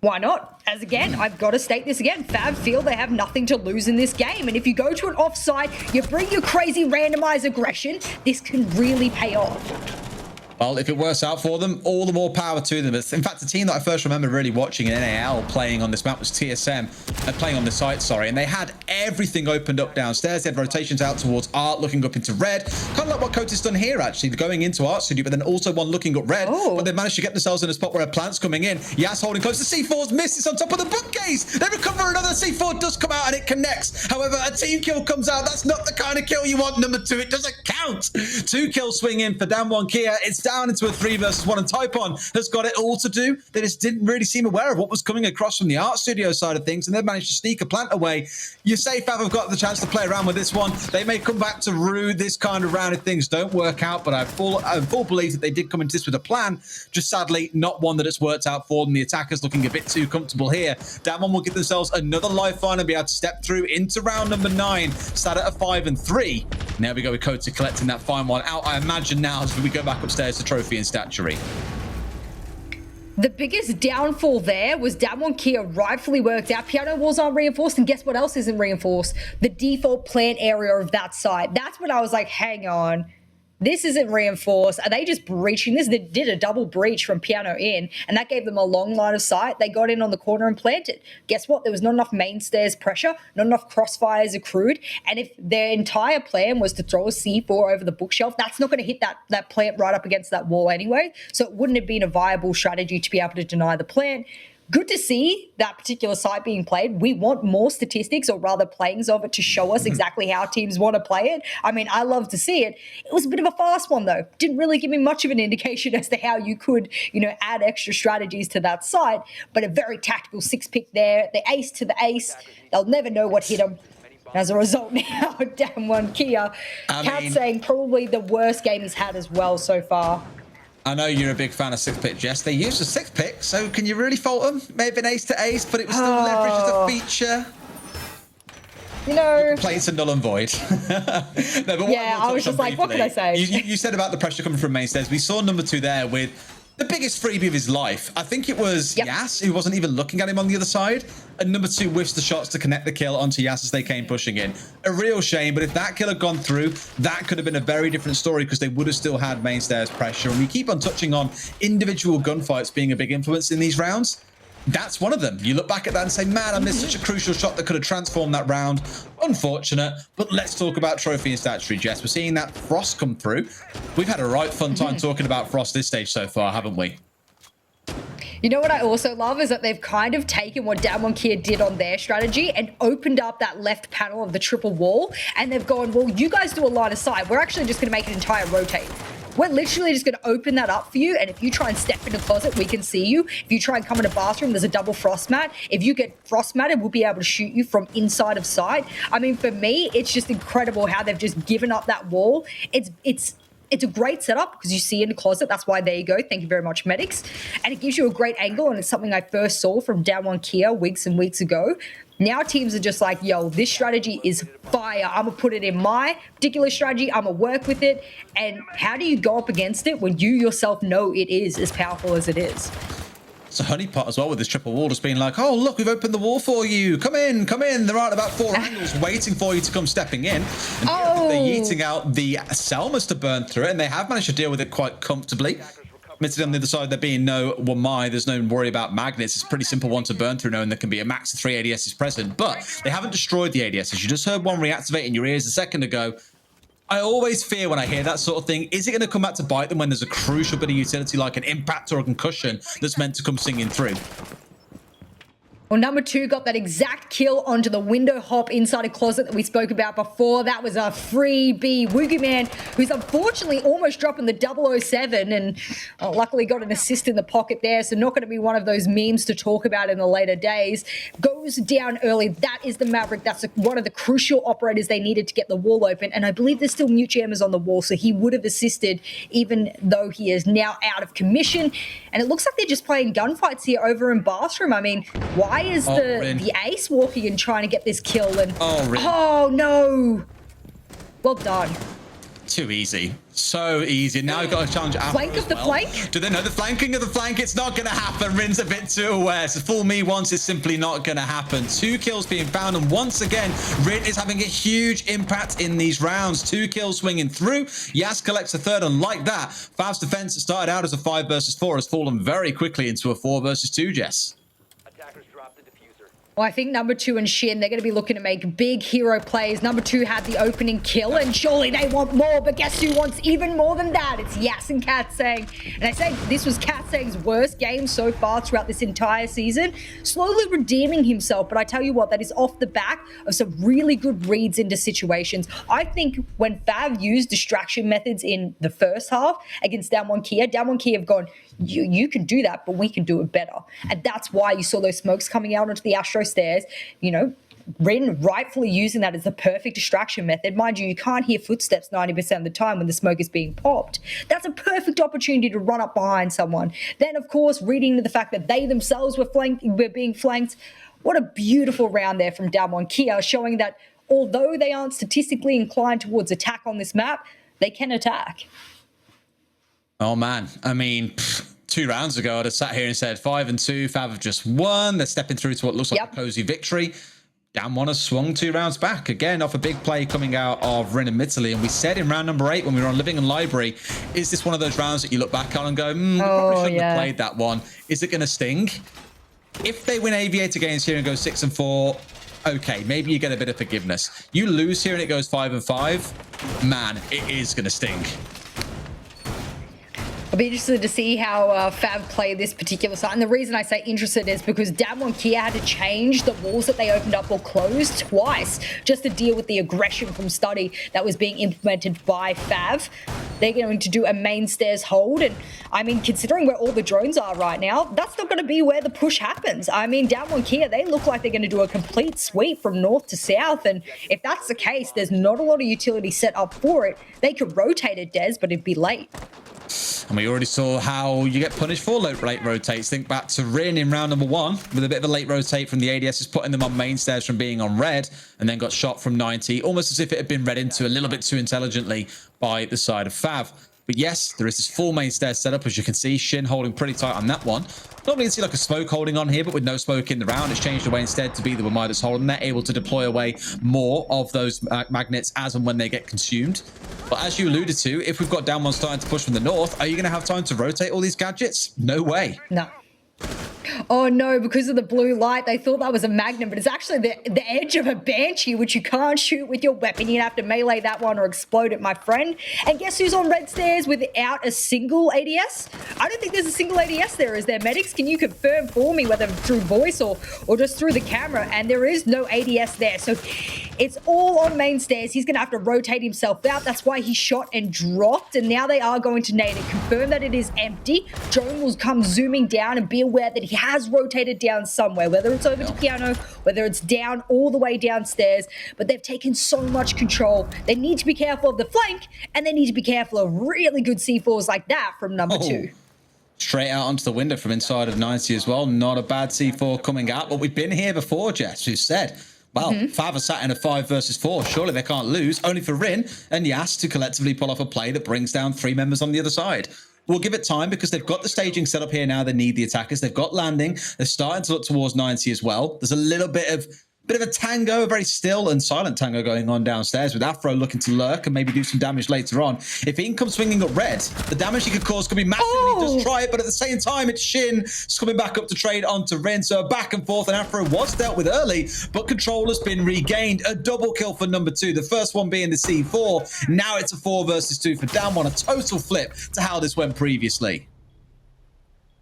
[SPEAKER 1] Why not? As again, I've got to state this again. FAV feel they have nothing to lose in this game. And if you go to an offside, you bring your crazy randomized aggression, this can really pay off.
[SPEAKER 2] Well, if it works out for them, all the more power to them. In fact, the team that I first remember really watching in NAL playing on this map was TSM, playing on the site, sorry, and they had everything opened up downstairs. They had rotations out towards Art, looking up into red. Kind of like what Cota's done here, actually, going into Art Studio, but then also one looking up red.
[SPEAKER 1] Oh.
[SPEAKER 2] But they managed to get themselves in a spot where a plant's coming in. Yas holding close. The C4's missed. It's on top of the bookcase. They recover another. C4 does come out and it connects. However, a team kill comes out. That's not the kind of kill you want. Number 2, it doesn't count. 2 kill swing in for DAMWON Kia. It's down into a 3 versus 1, and Typon has got it all to do. They just didn't really seem aware of what was coming across from the Art Studio side of things, and they've managed to sneak a plant away. You say FAV have got the chance to play around with this one. They may come back to rue this kind of round if things don't work out, but I have full belief that they did come into this with a plan, just sadly not one that has worked out for them. The attackers looking a bit too comfortable here. DAMWON will give themselves another lifeline and be able to step through into round number 9, start at a 5-3. Now we go with Kota collecting that fine one out, I imagine now, as we go back upstairs to Trophy and Statuary.
[SPEAKER 1] The biggest downfall there was DWG Kia rightfully worked out. Piano walls aren't reinforced, and guess what else isn't reinforced? The default plant area of that site. That's when I was like, hang on. This isn't reinforced. Are they just breaching this? They did a double breach from Piano in, and that gave them a long line of sight. They got in on the corner and planted. Guess what? There was not enough main stairs pressure, not enough crossfires accrued, and if their entire plan was to throw a C4 over the bookshelf, that's not going to hit that plant right up against that wall anyway, so it wouldn't have been a viable strategy to be able to deny the plant. Good to see that particular site being played. We want more statistics, or rather playings of it, to show us exactly how teams want to play it. I mean, I love to see it. It was a bit of a fast one, though. Didn't really give me much of an indication as to how you could, add extra strategies to that site, but a very tactical 6-pick there. The ace to the ace. They'll never know what hit them. As a result, now, DWG Kia, Cat saying probably the worst game he's had as well so far.
[SPEAKER 2] I know you're a big fan of 6-pick, Jess. They used a 6-pick, so can you really fault them? Maybe an ace to ace, but it was still leveraged as a feature. Play to null and void. No, but
[SPEAKER 1] yeah, I was just like, what can I say?
[SPEAKER 2] You said about the pressure coming from main stairs. We saw number 2 there with the biggest freebie of his life. I think it was Yas, who wasn't even looking at him on the other side. And number 2 whiffs the shots to connect the kill onto Yas as they came pushing in. A real shame, but if that kill had gone through, that could have been a very different story, because they would have still had main stairs pressure. And we keep on touching on individual gunfights being a big influence in these rounds. That's one of them. You look back at that and say, man, I missed such a crucial shot that could have transformed that round. Unfortunate, but let's talk about Trophy and Statuary, Jess. We're seeing that Frost come through. We've had a right fun time talking about Frost this stage so far, haven't we?
[SPEAKER 1] You know what I also love is that they've kind of taken what DWG Kia did on their strategy and opened up that left panel of the triple wall, and they've gone, well, you guys do a line of sight. We're actually just going to make an entire rotate. We're literally just going to open that up for you, and if you try and step in the closet, we can see you. If you try and come in a bathroom, there's a double frost mat. If you get frost matted, we'll be able to shoot you from inside of sight. I mean, for me, it's just incredible how they've just given up that wall. It's a great setup because you see in the closet. That's why, there you go. Thank you very much, medics. And it gives you a great angle, and it's something I first saw from DWG Kia weeks and weeks ago. Now teams are just like, yo, this strategy is fire. I'm going to put it in my particular strategy. I'm going to work with it. And how do you go up against it when you yourself know it is as powerful as it is?
[SPEAKER 2] It's a honeypot as well, with this triple wall just being like, oh, look, we've opened the wall for you. Come in, come in. There aren't about 4 angles waiting for you to come stepping in. And they're yeeting out the Selmas to burn through it, and they have managed to deal with it quite comfortably. Admittedly, on the other side, there being no Wamai, there's no worry about magnets. It's a pretty simple one to burn through, knowing there can be a max of 3 ADSs present. But they haven't destroyed the ADSs. You just heard one reactivate in your ears a second ago. I always fear when I hear that sort of thing. Is it going to come back to bite them when there's a crucial bit of utility like an impact or a concussion that's meant to come singing through?
[SPEAKER 1] Well, number 2 got that exact kill onto the window hop inside a closet that we spoke about before. That was a freebie. Woogie Man, who's unfortunately almost dropping the 007 and luckily got an assist in the pocket there. So not going to be one of those memes to talk about in the later days. Goes down early. That is the Maverick. That's one of the crucial operators they needed to get the wall open. And I believe there's still mute jammers on the wall. So he would have assisted even though he is now out of commission. And it looks like they're just playing gunfights here over in Bathroom. I mean, why is the ace walking and trying to get this kill? And oh no, well done.
[SPEAKER 2] Too easy. So easy. Now we've got to challenge Afro
[SPEAKER 1] Flank of the flank?
[SPEAKER 2] Do they know the flanking of the flank? It's not going to happen. Rin's a bit too aware. So fool me once is simply not going to happen. 2 kills being found. And once again, Rin is having a huge impact in these rounds. 2 kills swinging through. Yas collects a third. And like that, FAV's defense that started out as a 5 versus 4 has fallen very quickly into a 4 versus 2, Jess.
[SPEAKER 1] Well, I think number 2 and Shin, they're going to be looking to make big hero plays. Number 2 had the opening kill, and surely they want more. But guess who wants even more than that? It's Yas and Katsang. And I say this was Katsang's worst game so far throughout this entire season. Slowly redeeming himself, but I tell you what, that is off the back of some really good reads into situations. I think when FAV used distraction methods in the first half against DWG have gone, you can do that, but we can do it better. And that's why you saw those smokes coming out onto the Astro stairs. You know, Rin rightfully using that as the perfect distraction method. Mind you, you can't hear footsteps 90% of the time when the smoke is being popped. That's a perfect opportunity to run up behind someone. Then, of course, reading the fact that they themselves were being flanked. What a beautiful round there from DWG, showing that although they aren't statistically inclined towards attack on this map, they can attack.
[SPEAKER 2] Oh, man. I mean, 2 rounds ago, I'd have sat here and said 5 and 2, FAV have just won. They're stepping through to what looks like a cozy victory. DWG has swung 2 rounds back, again, off a big play coming out of Rin and Italy. And we said in round number 8, when we were on Living and Library, is this one of those rounds that you look back on and go, we probably shouldn't have played that one. Is it going to sting? If they win Aviator games here and go 6 and 4, okay, maybe you get a bit of forgiveness. You lose here and it goes 5 and 5, man, it is going to sting.
[SPEAKER 1] I'll be interested to see how FAV play this particular site. And the reason I say interested is because DWG had to change the walls that they opened up or closed twice just to deal with the aggression from Study that was being implemented by FAV. They're going to do a main stairs hold. And I mean, considering where all the drones are right now, that's not going to be where the push happens. I mean, DWG, they look like they're going to do a complete sweep from north to south. And if that's the case, there's not a lot of utility set up for it. They could rotate it, Des, but it'd be late.
[SPEAKER 2] And we already saw how you get punished for late rotates. Think back to Rin in round number 1 with a bit of a late rotate from the ADS, putting them on main stairs from being on red, and then got shot from 90, almost as if it had been read into a little bit too intelligently by the side of FAV. But yes, there is this full main stairs setup, as you can see. Shin holding pretty tight on that one. Normally you see like a smoke holding on here, but with no smoke in the round, it's changed away instead to be the Wamai that's holding. They're able to deploy away more of those magnets as and when they get consumed. But as you alluded to, if we've got DWG starting to push from the north, are you going to have time to rotate all these gadgets? No way.
[SPEAKER 1] No. Oh no, because of the blue light, they thought that was a Magnum, but it's actually the edge of a Banshee, which you can't shoot with your weapon. You have to melee that one or explode it, my friend. And guess who's on red stairs without a single ADS? I don't think there's a single ADS there. Is there, medics? Can you confirm for me whether through voice or just through the camera? And there is no ADS there. So it's all on main stairs. He's going to have to rotate himself out. That's why he shot and dropped. And now they are going to nade it. Confirm that it is empty. Drone will come zooming down and be aware that he has rotated down somewhere, whether it's over to piano, whether it's down all the way downstairs, but they've taken so much control. They need to be careful of the flank, and they need to be careful of really good C4s like that from number 2.
[SPEAKER 2] Straight out onto the window from inside of 90 as well. Not a bad C4 coming out, but we've been here before, Jess, who said, well, FAV are sat in a 5 versus 4. Surely they can't lose, only for Rin and Yas to collectively pull off a play that brings down 3 members on the other side. We'll give it time because they've got the staging set up here now. They need the attackers. They've got landing. They're starting to look towards 90 as well. There's a little bit of a tango, a very still and silent tango going on downstairs with Afro looking to lurk and maybe do some damage later on. If he can come swinging up red, the damage he could cause could be massive. And he does try it, but at the same time, it's Shin coming back up to trade onto Rin. So back and forth, and Afro was dealt with early, but control has been regained. A double kill for number 2. The first one being the C4. Now it's a 4 versus 2 for DWG. A total flip to how this went previously.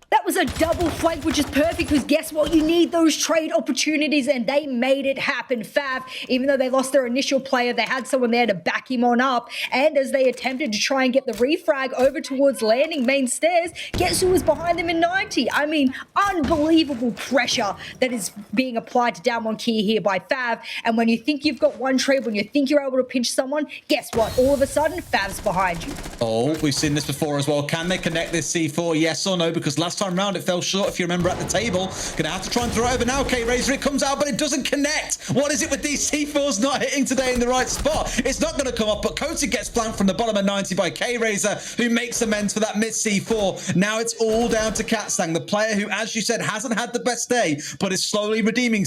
[SPEAKER 1] That was a double flank, which is perfect because guess what? You need those trade opportunities, and they made it happen. FAV, even though they lost their initial player, they had someone there to back him on up. And as they attempted to try and get the refrag over towards landing main stairs, guess who was behind them in 90? I mean, unbelievable pressure that is being applied to DWG here by FAV. And when you think you've got one trade, when you think you're able to pinch someone, guess what? All of a sudden, FAV's behind you.
[SPEAKER 2] Oh, we've seen this before as well. Can they connect this C4? Yes or no? Because last last time round it fell short, if you remember, at the table. Gonna have to try and throw it over now. K-Razor, it comes out, but it doesn't connect. What is it with these C4s not hitting today in the right spot? It's not gonna come off, but Coated gets flanked from the bottom of 90 by K-Razor, who makes amends for that mid C4. Now it's all down to Katsang, the player who, as you said, hasn't had the best day, but is slowly redeeming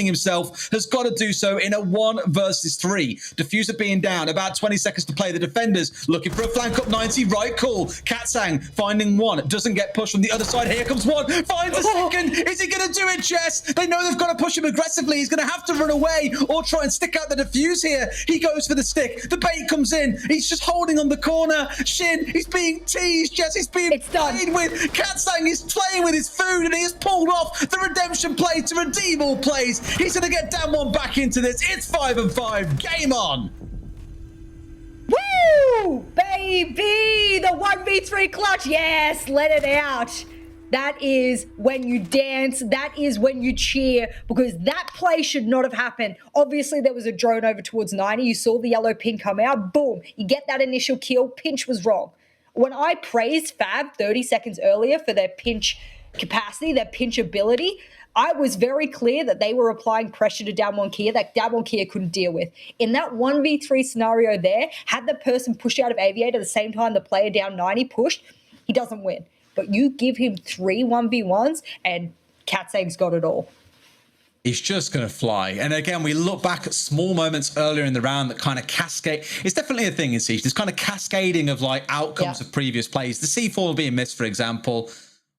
[SPEAKER 2] himself, has got to do so in a 1 versus 3. Diffuser being down, about 20 seconds to play. The defenders looking for a flank up 90, right call. Katsang finding one, doesn't get pushed from the other side. Here comes one, finds a second. Is he going to do it, Jess? They know they've got to push him aggressively. He's going to have to run away or try and stick out the defuse here. He goes for the stick. The bait comes in. He's just holding on the corner. Shin, he's being teased. Jess, he's being played with. Katsang is playing with his food and he has pulled off the redemption play to redeem all plays. He's going to get DAMWON back into this. It's 5-5. Game on.
[SPEAKER 1] Woo! Baby! The 1v3 clutch. Yes, let it out. That is when you dance. That is when you cheer, because that play should not have happened. Obviously, there was a drone over towards 90. You saw the yellow pin come out. Boom. You get that initial kill. Pinch was wrong. When I praised FAV 30 seconds earlier for their pinch capacity, their pinch ability, I was very clear that they were applying pressure to DAMWON Kia that DAMWON Kia couldn't deal with. In that 1v3 scenario there, had the person pushed out of Aviator at the same time the player down 90 pushed, he doesn't win. But you give him 3 1v1s and Katsang's got it all.
[SPEAKER 2] He's just going to fly. And again, we look back at small moments earlier in the round that kind of cascade. It's definitely a thing in Siege. This kind of cascading of like outcomes of previous plays. The C4 being missed, for example.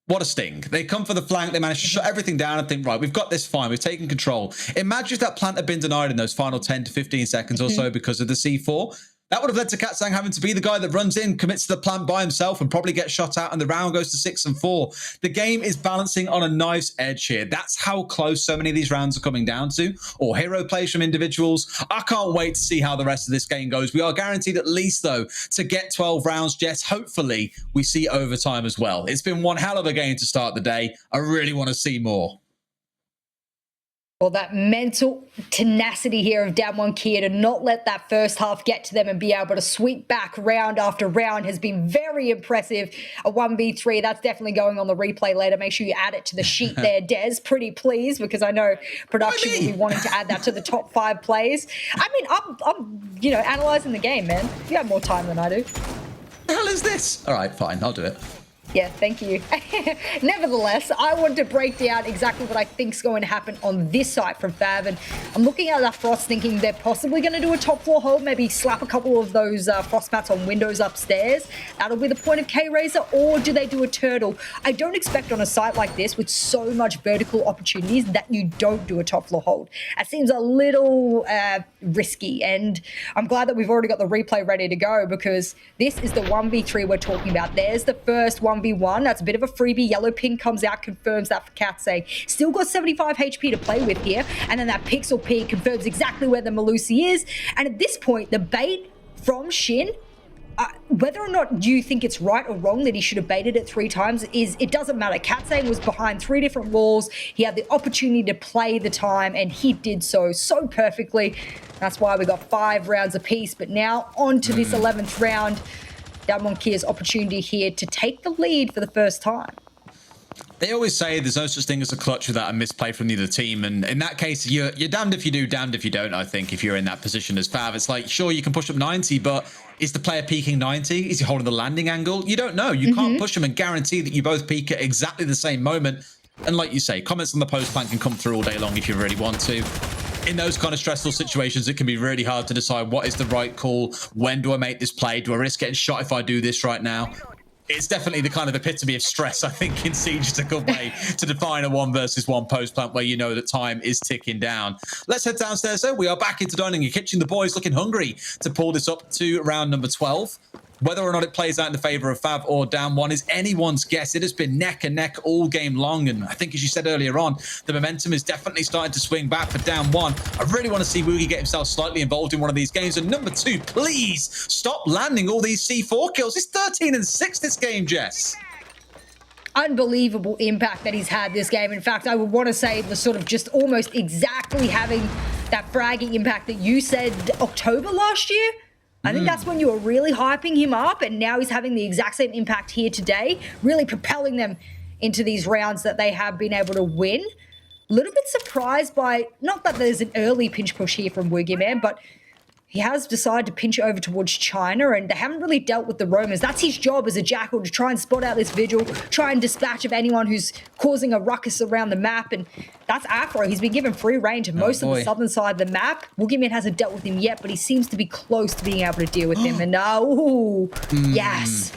[SPEAKER 2] What a sting. They come for the flank. They manage to shut everything down and think, right, we've got this fine. We've taken control. Imagine if that plant had been denied in those final 10 to 15 seconds or so because of the C4. That would have led to Katsang having to be the guy that runs in, commits to the plant by himself, and probably gets shot out, and the round goes to 6-4. The game is balancing on a nice edge here. That's how close so many of these rounds are coming down to, or hero plays from individuals. I can't wait to see how the rest of this game goes. We are guaranteed at least, though, to get 12 rounds, Jess. Hopefully, we see overtime as well. It's been one hell of a game to start the day. I really want to see more.
[SPEAKER 1] Well, that mental tenacity here of DAMWON Kia to not let that first half get to them and be able to sweep back round after round has been very impressive. A 1v3, that's definitely going on the replay later. Make sure you add it to the sheet there, Des. Pretty please, because I know production will be wanting to add that to the top 5 plays. I mean, I'm you know, analyzing the game, man. You have more time than I do.
[SPEAKER 2] What the hell is this? All right, fine. I'll do it.
[SPEAKER 1] Yeah, thank you. Nevertheless, I want to break down exactly what I think is going to happen on this site from FAV. And I'm looking at that Frost thinking they're possibly going to do a top floor hold, maybe slap a couple of those Frost mats on windows upstairs. That'll be the point of K-Razor, or do they do a turtle? I don't expect on a site like this with so much vertical opportunities that you don't do a top floor hold. That seems a little risky, and I'm glad that we've already got the replay ready to go, because this is the 1v3 we're talking about. There's the first 1v1. That's a bit of a freebie. Yellow pin comes out, confirms that for Katsang. Still got 75 HP to play with here. And then that Pixel P confirms exactly where the Malusi is. And at this point, the bait from Shin, whether or not you think it's right or wrong that he should have baited it 3 times, it doesn't matter. Katsang was behind 3 different walls. He had the opportunity to play the time, and he did so perfectly. That's why we got 5 rounds apiece. But now on to this 11th round. DWG Kia's opportunity here to take the lead for the first time.
[SPEAKER 2] They always say there's no such thing as a clutch without a misplay from the other team, and in that case, you're damned if you do, damned if you don't. I think if you're in that position as FAV, it's like, sure, you can push up 90, but is the player peaking 90? Is he holding the landing angle? You don't know. You can't push him and guarantee that you both peak at exactly the same moment. And like you say, comments on the post plan can come through all day long if you really want to. In those kind of stressful situations, it can be really hard to decide what is the right call. When do I make this play? Do I risk getting shot if I do this right now? It's definitely the kind of epitome of stress, I think, in Siege. It's a good way to define a 1 versus 1 post plant where you know that time is ticking down. Let's head downstairs, though. We are back into dining and kitchen. The boys looking hungry to pull this up to round number 12. Whether or not it plays out in the favor of FAV or DAMWON is anyone's guess. It has been neck and neck all game long. And I think, as you said earlier on, the momentum is definitely starting to swing back for DAMWON. I really want to see Woogie get himself slightly involved in one of these games. And number 2, please stop landing all these C4 kills. It's 13-6 this game, Jess.
[SPEAKER 1] Unbelievable impact that he's had this game. In fact, I would want to say the sort of just almost exactly having that fragging impact that you said October last year. I think that's when you were really hyping him up, and now he's having the exact same impact here today, really propelling them into these rounds that they have been able to win. A little bit surprised by, not that there's an early pinch push here from Boogeyman, but he has decided to pinch over towards China, and they haven't really dealt with the roamers. That's his job as a Jackal, to try and spot out this Vigil, try and dispatch of anyone who's causing a ruckus around the map, and that's Afro. He's been given free range of most of the southern side of the map. Boogeyman hasn't dealt with him yet, but he seems to be close to being able to deal with him, and yes.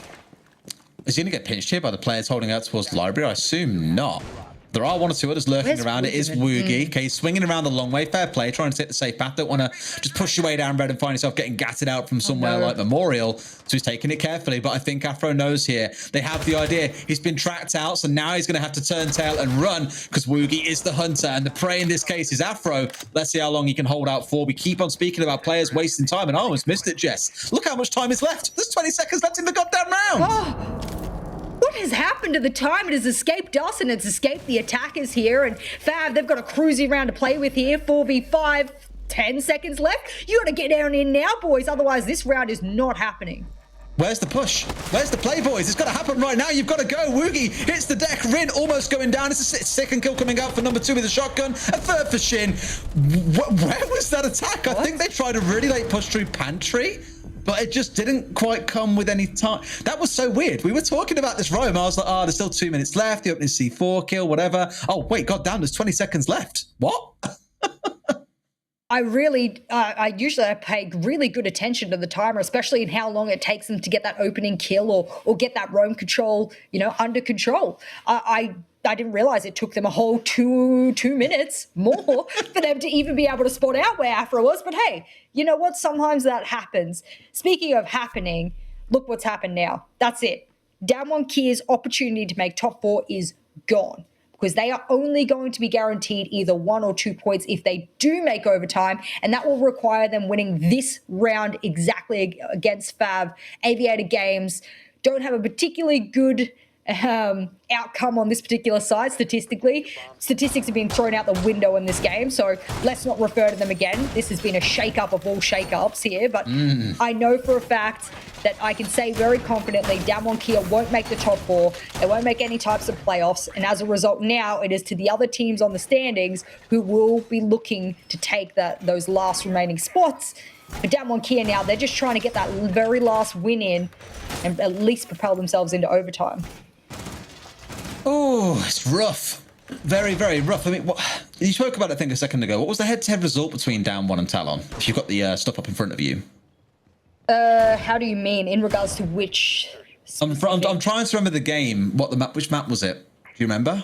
[SPEAKER 2] Is he going to get pinched here by the players holding out towards the library? I assume not. There are one or two others lurking around. It is Woogie. Okay, he's swinging around the long way. Fair play, trying to take the safe path. Don't want to just push your way down red and find yourself getting gatted out from somewhere like Memorial. So he's taking it carefully. But I think Afro knows here. They have the idea. He's been tracked out, so now he's going to have to turn tail and run, because Woogie is the hunter, and the prey in this case is Afro. Let's see how long he can hold out for. We keep on speaking about players wasting time, and I almost missed it, Jess. Look how much time is left. There's 20 seconds left in the goddamn round.
[SPEAKER 1] What has happened to the time? It has escaped us, and it's escaped the attackers here. And FAV, they've got a cruisy round to play with here. 4v5, 10 seconds left. You got to get down in now, boys. Otherwise, this round is not happening.
[SPEAKER 2] Where's the push? Where's the play, boys? It's got to happen right now. You've got to go. Woogie hits the deck. Rin almost going down. It's a second kill coming out for number 2 with a shotgun. A third for Shin. Where was that attack? What? I think they tried a really late push through Pantry, but it just didn't quite come with any time. That was so weird. We were talking about this roam. I was like, oh, there's still 2 minutes left. The opening C4 kill, whatever. Oh, wait, goddamn, there's 20 seconds left. What?
[SPEAKER 1] I usually pay really good attention to the timer, especially in how long it takes them to get that opening kill or get that roam control, under control. I didn't realize it took them a whole two minutes more for them to even be able to spot out where Afro was. But hey, you know what? Sometimes that happens. Speaking of happening, look what's happened now. That's it. DAMWON Kia's opportunity to make top 4 is gone, because they are only going to be guaranteed either 1 or 2 points if they do make overtime, and that will require them winning this round exactly against FAV. Aviator Games don't have a particularly good outcome on this particular side statistically. Statistics have been thrown out the window in this game, so let's not refer to them again. This has been a shake-up of all shake-ups here, but I know for a fact that I can say very confidently DAMWON Kia won't make the top 4. They won't make any types of playoffs, and as a result now it is to the other teams on the standings who will be looking to take those last remaining spots. But DAMWON Kia now, they're just trying to get that very last win in and at least propel themselves into overtime.
[SPEAKER 2] Oh, it's rough. Very, very rough. I mean, you spoke about it, I think, a second ago. What was the head-to-head result between DAMWON and Talon, if you've got the stuff up in front of you?
[SPEAKER 1] How do you mean? In regards to which...
[SPEAKER 2] I'm trying to remember the game. Which map was it? Do you remember?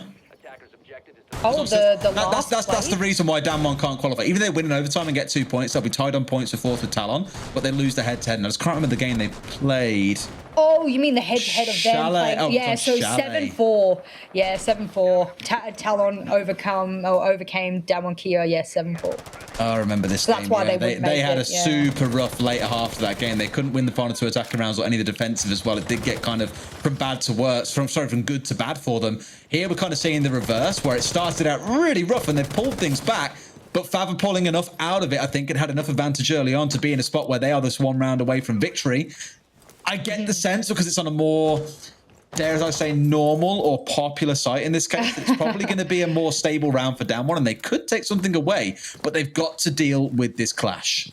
[SPEAKER 1] Oh,
[SPEAKER 2] that's the reason why DAMWON can't qualify. Even though they win in overtime and get 2 points, they'll be tied on points for 4th with Talon, but they lose the head-to-head. And I just can't remember the game they played.
[SPEAKER 1] Oh, you mean the head-to-head of them playing?
[SPEAKER 2] Oh,
[SPEAKER 1] yeah, so 7-4. Yeah, 7-4. Talon overcame DAMWON Kia. Yeah, 7-4.
[SPEAKER 2] I remember this
[SPEAKER 1] game.
[SPEAKER 2] That's
[SPEAKER 1] why
[SPEAKER 2] they had a super rough later half of that game. They couldn't win the final 2 attacking rounds or any of the defensive as well. It did get kind of from bad to worse, from good to bad for them. Here we're kind of seeing the reverse, where it started out really rough and they pulled things back. But FAV are pulling enough out of it, I think, and had enough advantage early on to be in a spot where they are this 1 round away from victory. I get the sense, because it's on a more, dare I say, normal or popular site in this case, it's probably going to be a more stable round for DAMWON, and they could take something away, but they've got to deal with this clash.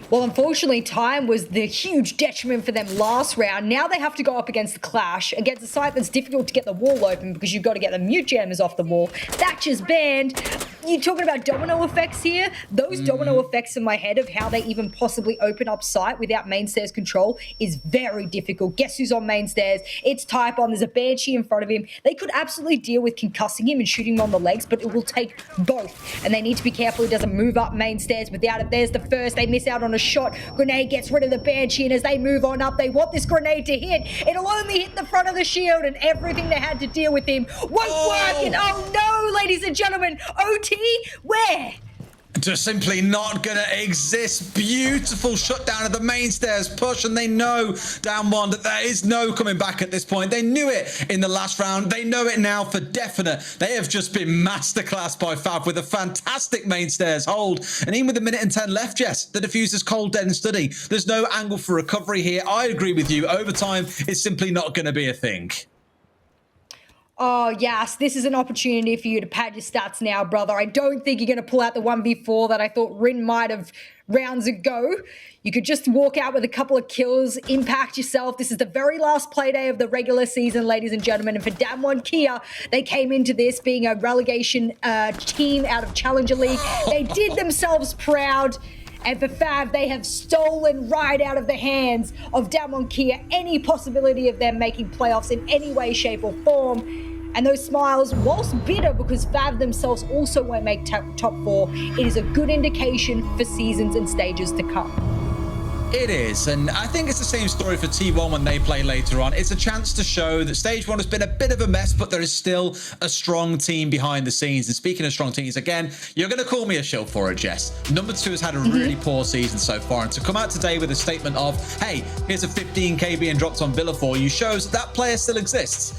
[SPEAKER 1] Well, unfortunately, time was the huge detriment for them last round. Now they have to go up against the Clash, against a site that's difficult to get the wall open because you've got to get the mute jammers off the wall. Thatcher's banned. You're talking about domino effects here. Those domino effects in my head of how they even possibly open up site without main stairs control is very difficult. Guess who's on main stairs? It's Typon. There's a Banshee in front of him. They could absolutely deal with concussing him and shooting him on the legs, but it will take both. And they need to be careful he doesn't move up main stairs without it. There's the first. They miss out on a shot. Grenade gets rid of the Banshee, and as they move on up, they want this grenade to hit. It'll only hit the front of the shield, and everything they had to deal with him won't work. And oh no, ladies and gentlemen, OT, where?
[SPEAKER 2] Just simply not going to exist. Beautiful shutdown of the main stairs push, and they know DAMWON that there is no coming back at this point. They knew it in the last round. They know it now for definite. They have just been masterclassed by FAV with a fantastic main stairs hold. And even with 1 minute and 10 left, Jess, the diffuser's cold, dead, and steady. There's no angle for recovery here. I agree with you. Overtime is simply not going to be a thing.
[SPEAKER 1] Oh, yes, this is an opportunity for you to pad your stats now, brother. I don't think you're going to pull out the 1v4 that I thought Rin might have rounds ago. You could just walk out with a couple of kills, impact yourself. This is the very last playday of the regular season, ladies and gentlemen. And for DAMWON Kia, they came into this being a relegation team out of Challenger League. They did themselves proud. And for FAV, they have stolen right out of the hands of DWG Kia any possibility of them making playoffs in any way, shape, or form. And those smiles, whilst bitter because FAV themselves also won't make top 4, it is a good indication for seasons and stages to come.
[SPEAKER 2] It is, and I think it's the same story for T1 when they play later on. It's a chance to show that Stage 1 has been a bit of a mess, but there is still a strong team behind the scenes. And speaking of strong teams, again, you're going to call me a shill for it, Jess. Number 2 has had a really poor season so far, and to come out today with a statement of, hey, here's a 15k being dropped on Villa for you shows that player still exists.